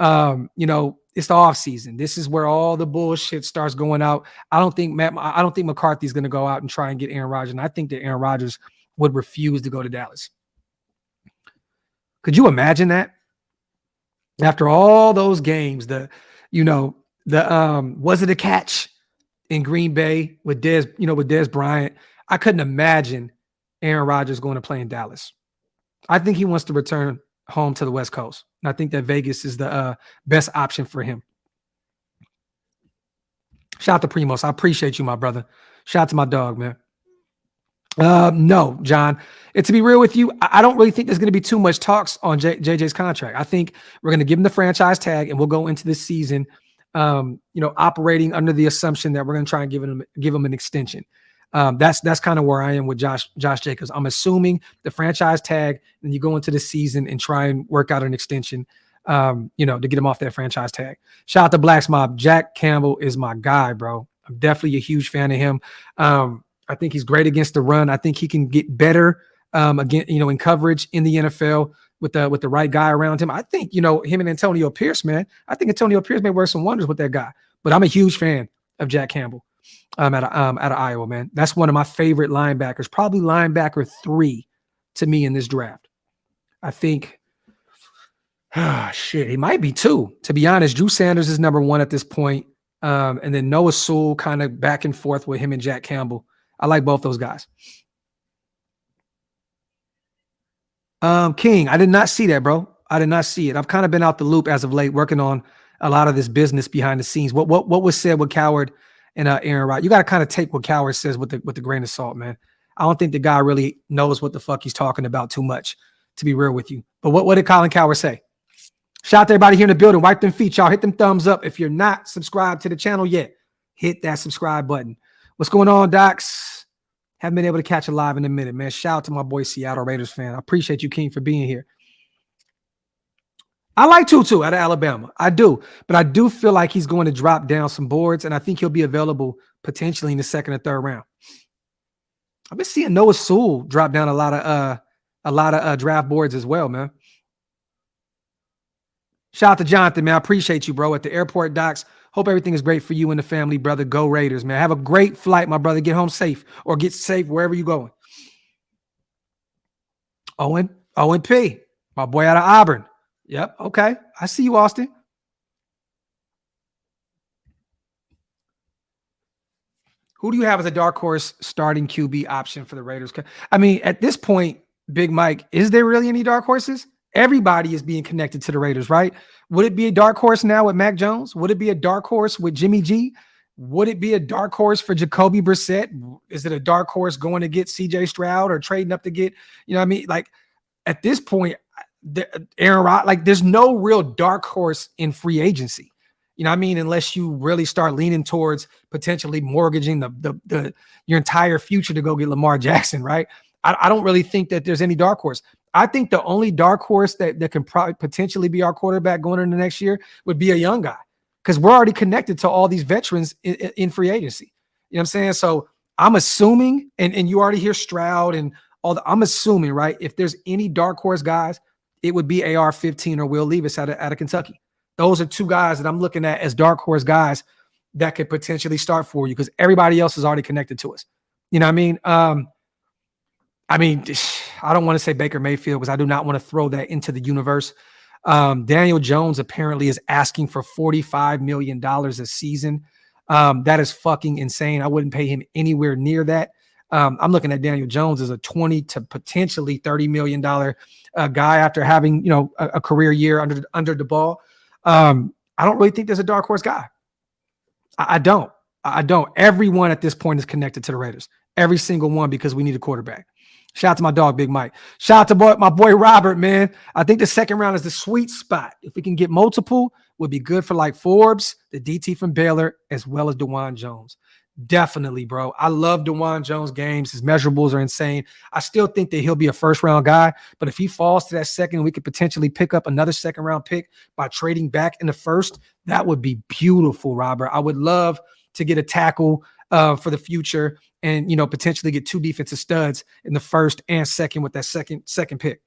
[SPEAKER 1] It's the off season. This is where all the bullshit starts going out. I don't think McCarthy's going to go out and try and get Aaron Rodgers. And I think that Aaron Rodgers would refuse to go to Dallas. Could you imagine that? After all those games, was it a catch in Green Bay with Dez Bryant? I couldn't imagine Aaron Rodgers going to play in Dallas. I think he wants to return home to the West Coast. And I think that Vegas is the best option for him. Shout out to Primos. I appreciate you, my brother. Shout out to my dog, man. No, John. And to be real with you, I don't really think there's going to be too much talks on JJ's contract. I think we're going to give him the franchise tag and we'll go into this season, operating under the assumption that we're going to try and give him an extension. That's kind of where I am with Josh Jacobs. I'm assuming the franchise tag, and you go into the season and try and work out an extension, to get him off that franchise tag. Shout out to Blacks Mob. Jack Campbell is my guy, bro. I'm definitely a huge fan of him. I think he's great against the run. I think he can get better in coverage in the NFL with the right guy around him. I think, him and Antonio Pierce, man. I think Antonio Pierce may work some wonders with that guy. But I'm a huge fan of Jack Campbell. Out of Iowa, man. That's one of my favorite linebackers, probably linebacker 3 to me in this draft. I think, he might be 2. To be honest, Drew Sanders is number 1 at this point. And then Noah Sewell kind of back and forth with him and Jack Campbell. I like both those guys. King, I did not see that, bro. I did not see it. I've kind of been out the loop as of late, working on a lot of this business behind the scenes. What was said with Coward and Aaron Rodgers? You got to kind of take what Coward says with the grain of salt, man. I don't think the guy really knows what the fuck he's talking about too much, to be real with you. But what did Colin Coward say? Shout out to everybody here in the building. Wipe them feet, y'all. Hit them thumbs up. If you're not subscribed to the channel yet, hit that subscribe button. What's going on, Docs? Haven't been able to catch it live in a minute, man. Shout out to my boy Seattle Raiders fan. I appreciate you, King, for being here. I like Tutu out of Alabama. I do. But I do feel like he's going to drop down some boards, and I think he'll be available potentially in the second or third round. I've been seeing Noah Sewell drop down a lot of draft boards as well, man. Shout out to Jonathan, man. I appreciate you, bro. At the airport docks. Hope everything is great for you and the family, brother. Go Raiders, man. Have a great flight, my brother. Get home safe or get safe wherever you're going. Owen P. My boy out of Auburn. Yep. Okay. I see you, Austin. Who do you have as a dark horse starting QB option for the Raiders? I mean, at this point, Big Mike, is there really any dark horses? Everybody is being connected to the Raiders, right? Would it be a dark horse now with Mac Jones? Would it be a dark horse with Jimmy G? Would it be a dark horse for Jacoby Brissett? Is it a dark horse going to get CJ Stroud or trading up to get, you know what I mean? Like at this point, Aaron Rodgers, like there's no real dark horse in free agency. You know what I mean? Unless you really start leaning towards potentially mortgaging your entire future to go get Lamar Jackson, right? I don't really think that there's any dark horse. I think the only dark horse that can probably potentially be our quarterback going into next year would be a young guy because we're already connected to all these veterans in free agency. You know what I'm saying? So I'm assuming, and you already hear Stroud and I'm assuming, right? If there's any dark horse guys, it would be AR-15 or Will Levis out of Kentucky. Those are two guys that I'm looking at as dark horse guys that could potentially start for you because everybody else is already connected to us. You know what I mean? I don't want to say Baker Mayfield because I do not want to throw that into the universe. Daniel Jones apparently is asking for $45 million a season. That is fucking insane. I wouldn't pay him anywhere near that. I'm looking at Daniel Jones as a $20 to potentially $30 million guy after having, you know, a career year under the ball. I don't really think there's a dark horse guy. I don't. Everyone at this point is connected to the Raiders. Every single one because we need a quarterback. Shout out to my dog, Big Mike. Shout out to my boy Robert, man. I think the second round is the sweet spot. If we can get multiple, would be good for like Forbes, the DT from Baylor, as well as DeJuan Jones. Definitely, bro. I love DeJuan Jones games. His measurables are insane. I still think that he'll be a first-round guy, but if he falls to that second, we could potentially pick up another second-round pick by trading back in the first. That would be beautiful, Robert. I would love to get a tackle for the future and, you know, potentially get two defensive studs in the first and second with that second pick.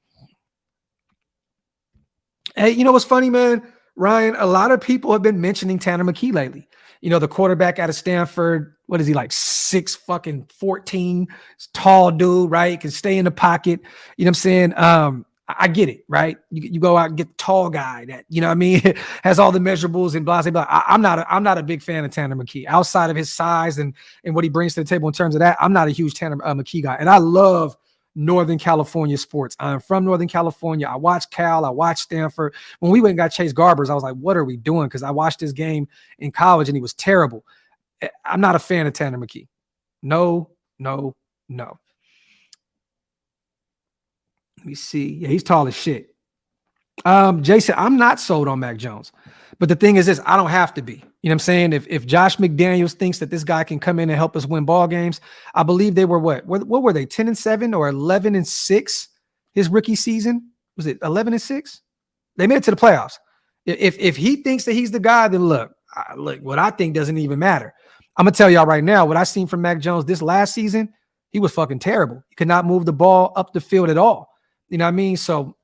[SPEAKER 1] Hey, you know what's funny, man? Ryan, a lot of people have been mentioning Tanner McKee lately. You know, the quarterback out of Stanford, what is he, like 6'14", tall dude, right? Can stay in the pocket. You know what I'm saying? I get it, right? You go out and get the tall guy that, you know what I mean, has all the measurables and blah, blah, blah. I'm not a big fan of Tanner McKee. Outside of his size and what he brings to the table in terms of that, I'm not a huge Tanner McKee guy. And I love Northern California sports. I'm from Northern California. I watched Cal. I watched Stanford. When we went and got Chase Garbers, I was like, what are we doing? Because I watched this game in college and he was terrible. I'm not a fan of Tanner McKee. No. Let me see. Yeah, he's tall as shit. Jason, I'm not sold on Mac Jones. But the thing is this, I don't have to be. You know what I'm saying? If Josh McDaniels thinks that this guy can come in and help us win ball games, I believe they were what were they, 10-7 or 11-6 his rookie season? Was it 11-6? They made it to the playoffs. If he thinks that he's the guy, then look, what I think doesn't even matter. I'm going to tell y'all right now, what I seen from Mac Jones this last season, he was fucking terrible. He could not move the ball up the field at all. You know what I mean? So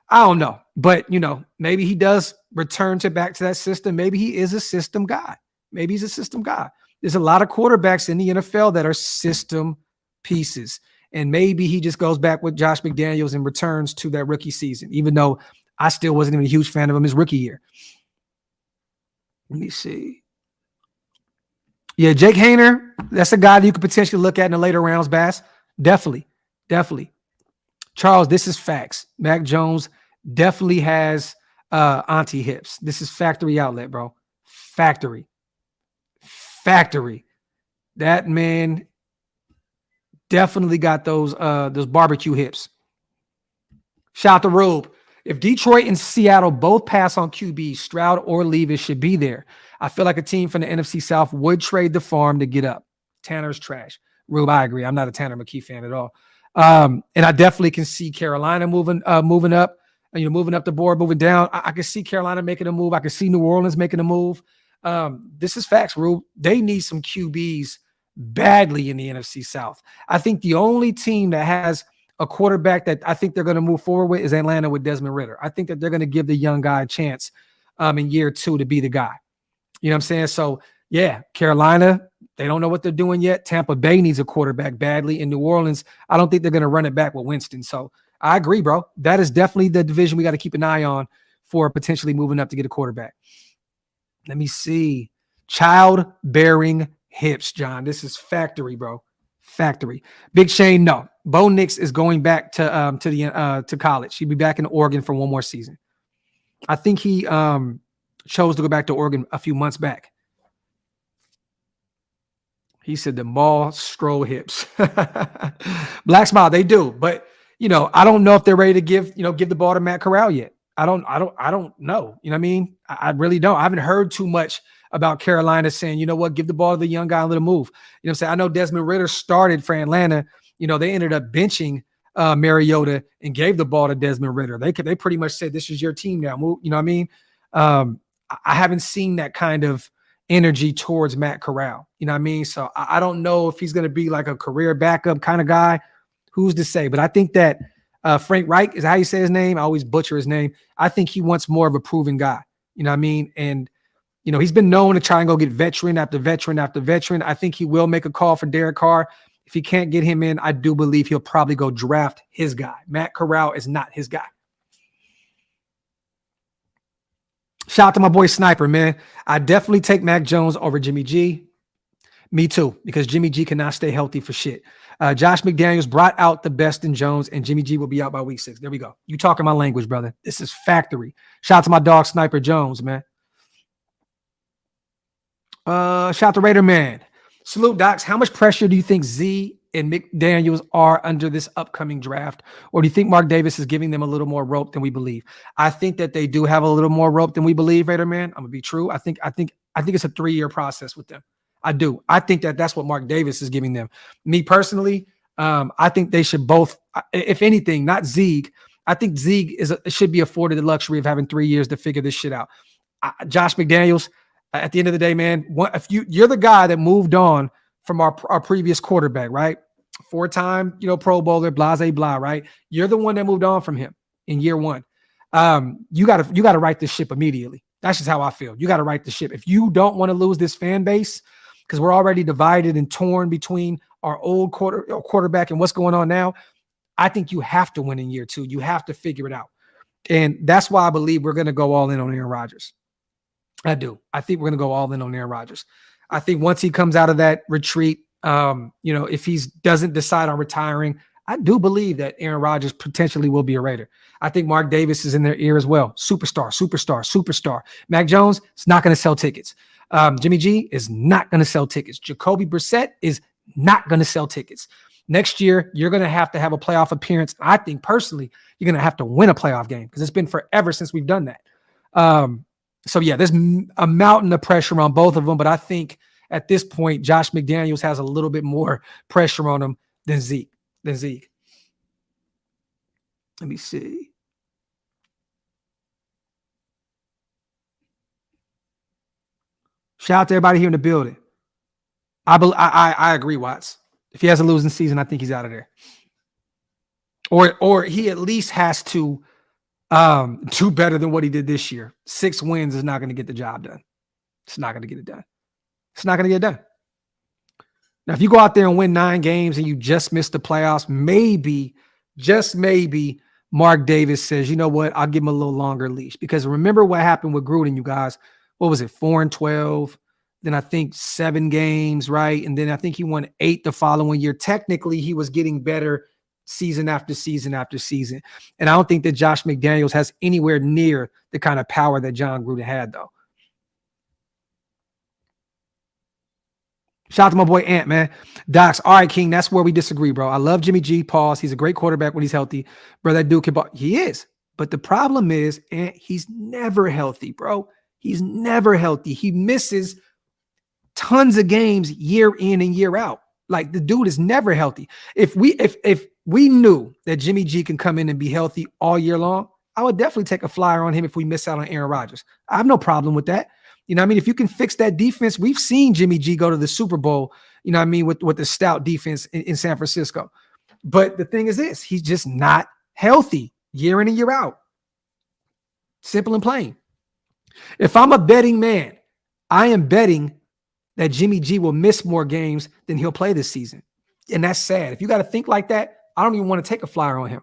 [SPEAKER 1] I don't know. But, you know, maybe he does return back to that system. Maybe he is a system guy. Maybe he's a system guy. There's a lot of quarterbacks in the NFL that are system pieces. And maybe he just goes back with Josh McDaniels and returns to that rookie season, even though I still wasn't even a huge fan of him his rookie year. Let me see. Yeah, Jake Hayner, that's a guy that you could potentially look at in the later rounds, Bass. Definitely. Charles, this is facts. Mac Jones definitely has auntie hips. This is factory outlet, bro. Factory. That man definitely got those barbecue hips. Shout out to Rube. If Detroit and Seattle both pass on QB, Stroud or Levis should be there. I feel like a team from the NFC South would trade the farm to get up. Tanner's trash. Rube, I agree. I'm not a Tanner McKee fan at all. And I definitely can see Carolina moving up. moving up the board, moving down. I can see Carolina making a move. I can see New Orleans making a move. This is facts, Rube. They need some QBs badly in the NFC South. I think the only team that has a quarterback that I think they're going to move forward with is Atlanta with Desmond Ridder. I think that they're going to give the young guy a chance in year 2 to be the guy. You know what I'm saying? So, yeah, Carolina, they don't know what they're doing yet. Tampa Bay needs a quarterback badly. In New Orleans, I don't think they're going to run it back with Winston. So, I agree, bro. That is definitely the division we got to keep an eye on for potentially moving up to get a quarterback. Let me see. Child-bearing hips, John. This is factory, bro. Factory. Big Shane, no. Bo Nix is going back to college. He'll be back in Oregon for one more season. I think he chose to go back to Oregon a few months back. He said the mall stroll hips. Black Smile, they do, but I don't know if they're ready to give the ball to Matt Corral yet. I don't know. You know what I mean? I really don't. I haven't heard too much about Carolina saying, you know what, give the ball to the young guy and let him move. You know what I'm saying? I know Desmond Ridder started for Atlanta. They ended up benching Mariota and gave the ball to Desmond Ridder. They pretty much said, this is your team now. Move. You know what I mean? I haven't seen that kind of energy towards Matt Corral. You know what I mean? So I don't know if he's going to be like a career backup kind of guy. Who's to say? But I think that Frank Reich is how you say his name. I always butcher his name. I think he wants more of a proven guy. You know what I mean? And, he's been known to try and go get veteran after veteran after veteran. I think he will make a call for Derek Carr. If he can't get him in, I do believe he'll probably go draft his guy. Matt Corral is not his guy. Shout out to my boy Sniper, man. I definitely take Mac Jones over Jimmy G. Me too, because Jimmy G cannot stay healthy for shit. Josh McDaniels brought out the best in Jones, and Jimmy G will be out by week 6. There we go. You talking my language, brother. This is factory. Shout out to my dog Sniper Jones, man. Shout out to Raider Man. Salute, Docs. How much pressure do you think Z and McDaniels are under this upcoming draft? Or do you think Mark Davis is giving them a little more rope than we believe? I think that they do have a little more rope than we believe, Raider Man. I'm gonna be true. I think it's a 3-year process with them. I do. I think that that's what Mark Davis is giving them. Me personally, I think they should both, if anything, not Zeke. I think Zeke should be afforded the luxury of having 3 years to figure this shit out. Josh McDaniels, at the end of the day, man, if you're the guy that moved on from our previous quarterback, right? 4-time, Pro Bowler, blase blah, right? You're the one that moved on from him in year 1. You gotta right this ship immediately. That's just how I feel. You got to right the ship. If you don't want to lose this fan base, because we're already divided and torn between our old quarterback and what's going on now, I think you have to win in year 2. You have to figure it out. And that's why I believe we're going to go all in on Aaron Rodgers. I do. I think we're going to go all in on Aaron Rodgers. I think once he comes out of that retreat, if he doesn't decide on retiring, I do believe that Aaron Rodgers potentially will be a Raider. I think Mark Davis is in their ear as well. Superstar. Mac Jones is not going to sell tickets. Jimmy G is not going to sell tickets. Jacoby Brissett is not going to sell tickets. Next year, you're going to have a playoff appearance. I think personally, you're going to have to win a playoff game because it's been forever since we've done that. So yeah, there's a mountain of pressure on both of them, but I think at this point, Josh McDaniels has a little bit more pressure on him than Zeke. Let me see. Shout out to everybody here in the building. I agree, Watts. If he has a losing season, I think he's out of there. Or he at least has to do better than what he did this year. 6 wins is not going to get the job done. It's not going to get it done. It's not going to get it done. Now, if you go out there and win 9 games and you just miss the playoffs, maybe, just maybe, Mark Davis says, you know what, I'll give him a little longer leash. Because remember what happened with Gruden, you guys. What was it, 4-12? Then I think 7 games, right? And then I think he won 8 the following year. Technically, he was getting better season after season after season. And I don't think that Josh McDaniels has anywhere near the kind of power that John Gruden had, though. Shout out to my boy Ant, man. Docs, all right, King, that's where we disagree, bro. I love Jimmy G. Pause. He's a great quarterback when he's healthy. Bro, that dude can ball. He is. But the problem is, Ant, he's never healthy, bro. He's never healthy. He misses tons of games year in and year out. Like, the dude is never healthy. If we knew that Jimmy G can come in and be healthy all year long, I would definitely take a flyer on him if we miss out on Aaron Rodgers. I have no problem with that. You know what I mean? If you can fix that defense, we've seen Jimmy G go to the Super Bowl, you know what I mean, with the stout defense in San Francisco. But the thing is this, he's just not healthy year in and year out. Simple and plain. If I'm a betting man, I am betting that Jimmy G will miss more games than he'll play this season. And that's sad. If you got to think like that, I don't even want to take a flyer on him.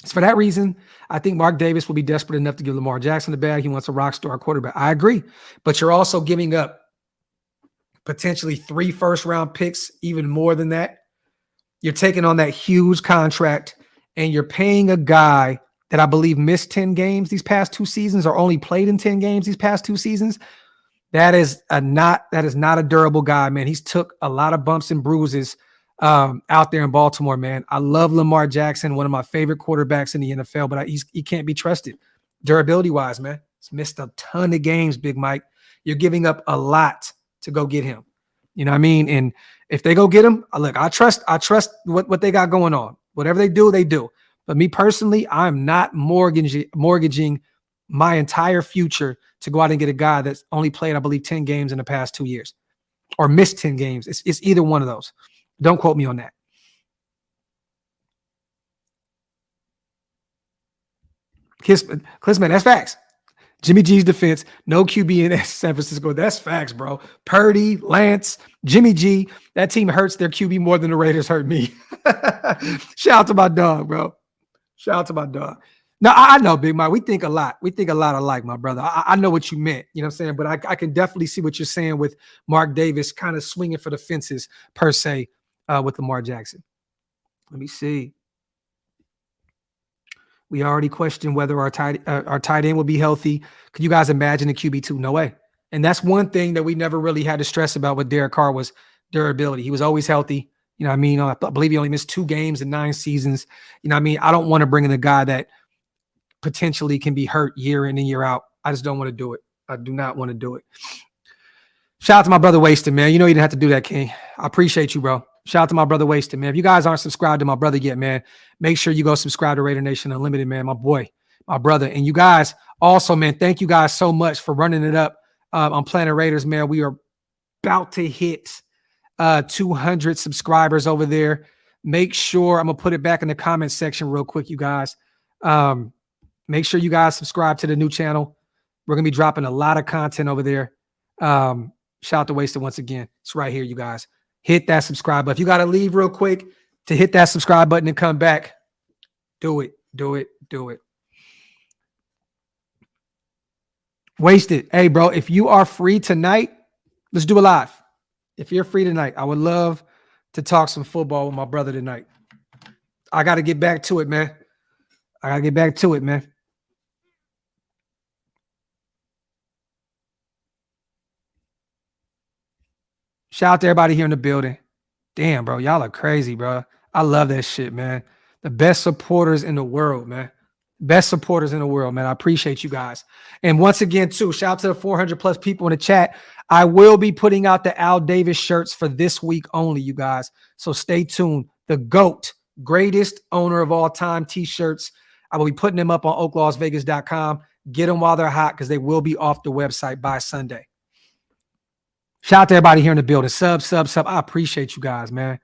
[SPEAKER 1] So for that reason, I think Mark Davis will be desperate enough to give Lamar Jackson the bag. He wants a rock star quarterback. I agree. But you're also giving up potentially 3 first-round picks, even more than that. You're taking on that huge contract, and you're paying a guy that I believe missed 10 games these past 2 seasons or only played in 10 games these past 2 seasons. That is not a durable guy, man. He's took a lot of bumps and bruises out there in Baltimore, man. I love Lamar Jackson, one of my favorite quarterbacks in the NFL, but he can't be trusted durability-wise, man. He's missed a ton of games, Big Mike. You're giving up a lot to go get him. You know what I mean? And if they go get him, look, I trust what they got going on. Whatever they do, they do. But me personally, I'm not mortgaging my entire future to go out and get a guy that's only played, I believe, 10 games in the past 2 years or missed 10 games. It's either one of those. Don't quote me on that. Klinsman, that's facts. Jimmy G's defense, no QB in San Francisco. That's facts, bro. Purdy, Lance, Jimmy G. That team hurts their QB more than the Raiders hurt me. Shout out to my dog, bro. Shout out to my dog. Now, I know, Big Mike, we think a lot. We think a lot alike, my brother. I know what you meant, you know what I'm saying? But I can definitely see what you're saying with Mark Davis kind of swinging for the fences, per se, with Lamar Jackson. Let me see. We already questioned whether our tight end will be healthy. Could you guys imagine a QB2? No way. And that's one thing that we never really had to stress about with Derek Carr was durability. He was always healthy. You know what I mean? I believe he only missed 2 games in 9 seasons. You know what I mean? I don't want to bring in a guy that potentially can be hurt year in and year out. I just don't want to do it. I do not want to do it. Shout out to my brother Wasted, man. You know you didn't have to do that, King. I appreciate you, bro. Shout out to my brother Wasted, man. If you guys aren't subscribed to my brother yet, man, make sure you go subscribe to Raider Nation Unlimited, man. My boy, my brother. And you guys also, man, thank you guys so much for running it up on Planet Raiders, man. We are about to hit 200 subscribers over there. Make sure, I'm going to put it back in the comment section real quick, you guys. Make sure you guys subscribe to the new channel. We're going to be dropping a lot of content over there. Shout out to Wasted once again. It's right here, you guys. Hit that subscribe button. If you got to leave real quick to hit that subscribe button and come back, do it. Do it. Do it. Wasted. Hey, bro, if you are free tonight, let's do a live. If you're free tonight, I would love to talk some football with my brother tonight. I got to get back to it, man. Shout out to everybody here in the building. Damn, bro. Y'all are crazy, bro. I love that shit, man. The best supporters in the world, man. Best supporters in the world, man. I appreciate you guys. And once again, too, shout out to the 400 plus people in the chat. I will be putting out the Al Davis shirts for this week only, you guys. So stay tuned. The GOAT, greatest owner of all time t-shirts. I will be putting them up on OakLosVegas.com. Get them while they're hot because they will be off the website by Sunday. Shout out to everybody here in the building. Sub. I appreciate you guys, man.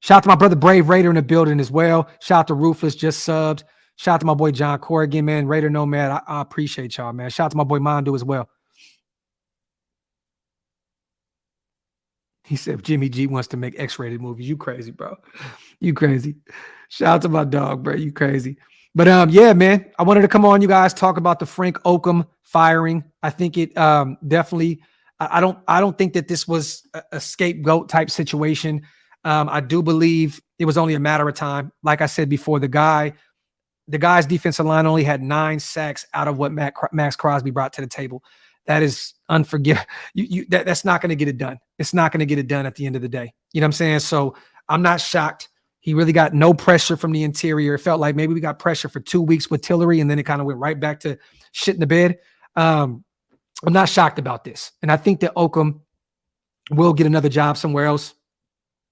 [SPEAKER 1] Shout out to my brother Brave Raider in the building as well. Shout out to Ruthless, just subbed. Shout out to my boy John Corrigan, man. Raider Nomad, I appreciate y'all, man. Shout out to my boy Mondu as well. He said Jimmy G wants to make X-rated movies. You crazy, bro. You crazy. Shout out to my dog, bro. You crazy. But yeah, man, I wanted to come on, you guys, talk about the Frank Okam firing. I think it definitely. I don't think that this was a scapegoat type situation. I do believe it was only a matter of time. Like I said before, the guy's defensive line only had 9 sacks out of what Max Crosby brought to the table. That is unforgivable. That's not going to get it done. It's not going to get it done at the end of the day. You know what I'm saying? So I'm not shocked. He really got no pressure from the interior. It felt like maybe we got pressure for 2 weeks with Tillery, and then it kind of went right back to shit in the bed. I'm not shocked about this. And I think that Okam will get another job somewhere else.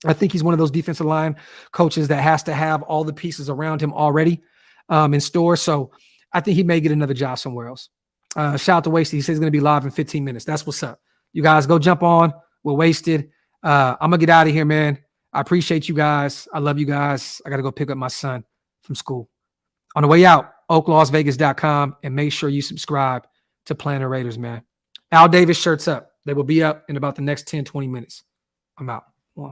[SPEAKER 1] I think he's one of those defensive line coaches that has to have all the pieces around him already in store. So I think he may get another job somewhere else. Shout out to Wasted. He says he's going to be live in 15 minutes. That's what's up. You guys go jump on. We're Wasted. I'm going to get out of here, man. I appreciate you guys. I love you guys. I got to go pick up my son from school. On the way out, OakLosVegas.com, and make sure you subscribe to Planet Raiders, man. Al Davis shirts up. They will be up in about the next 10, 20 minutes. I'm out.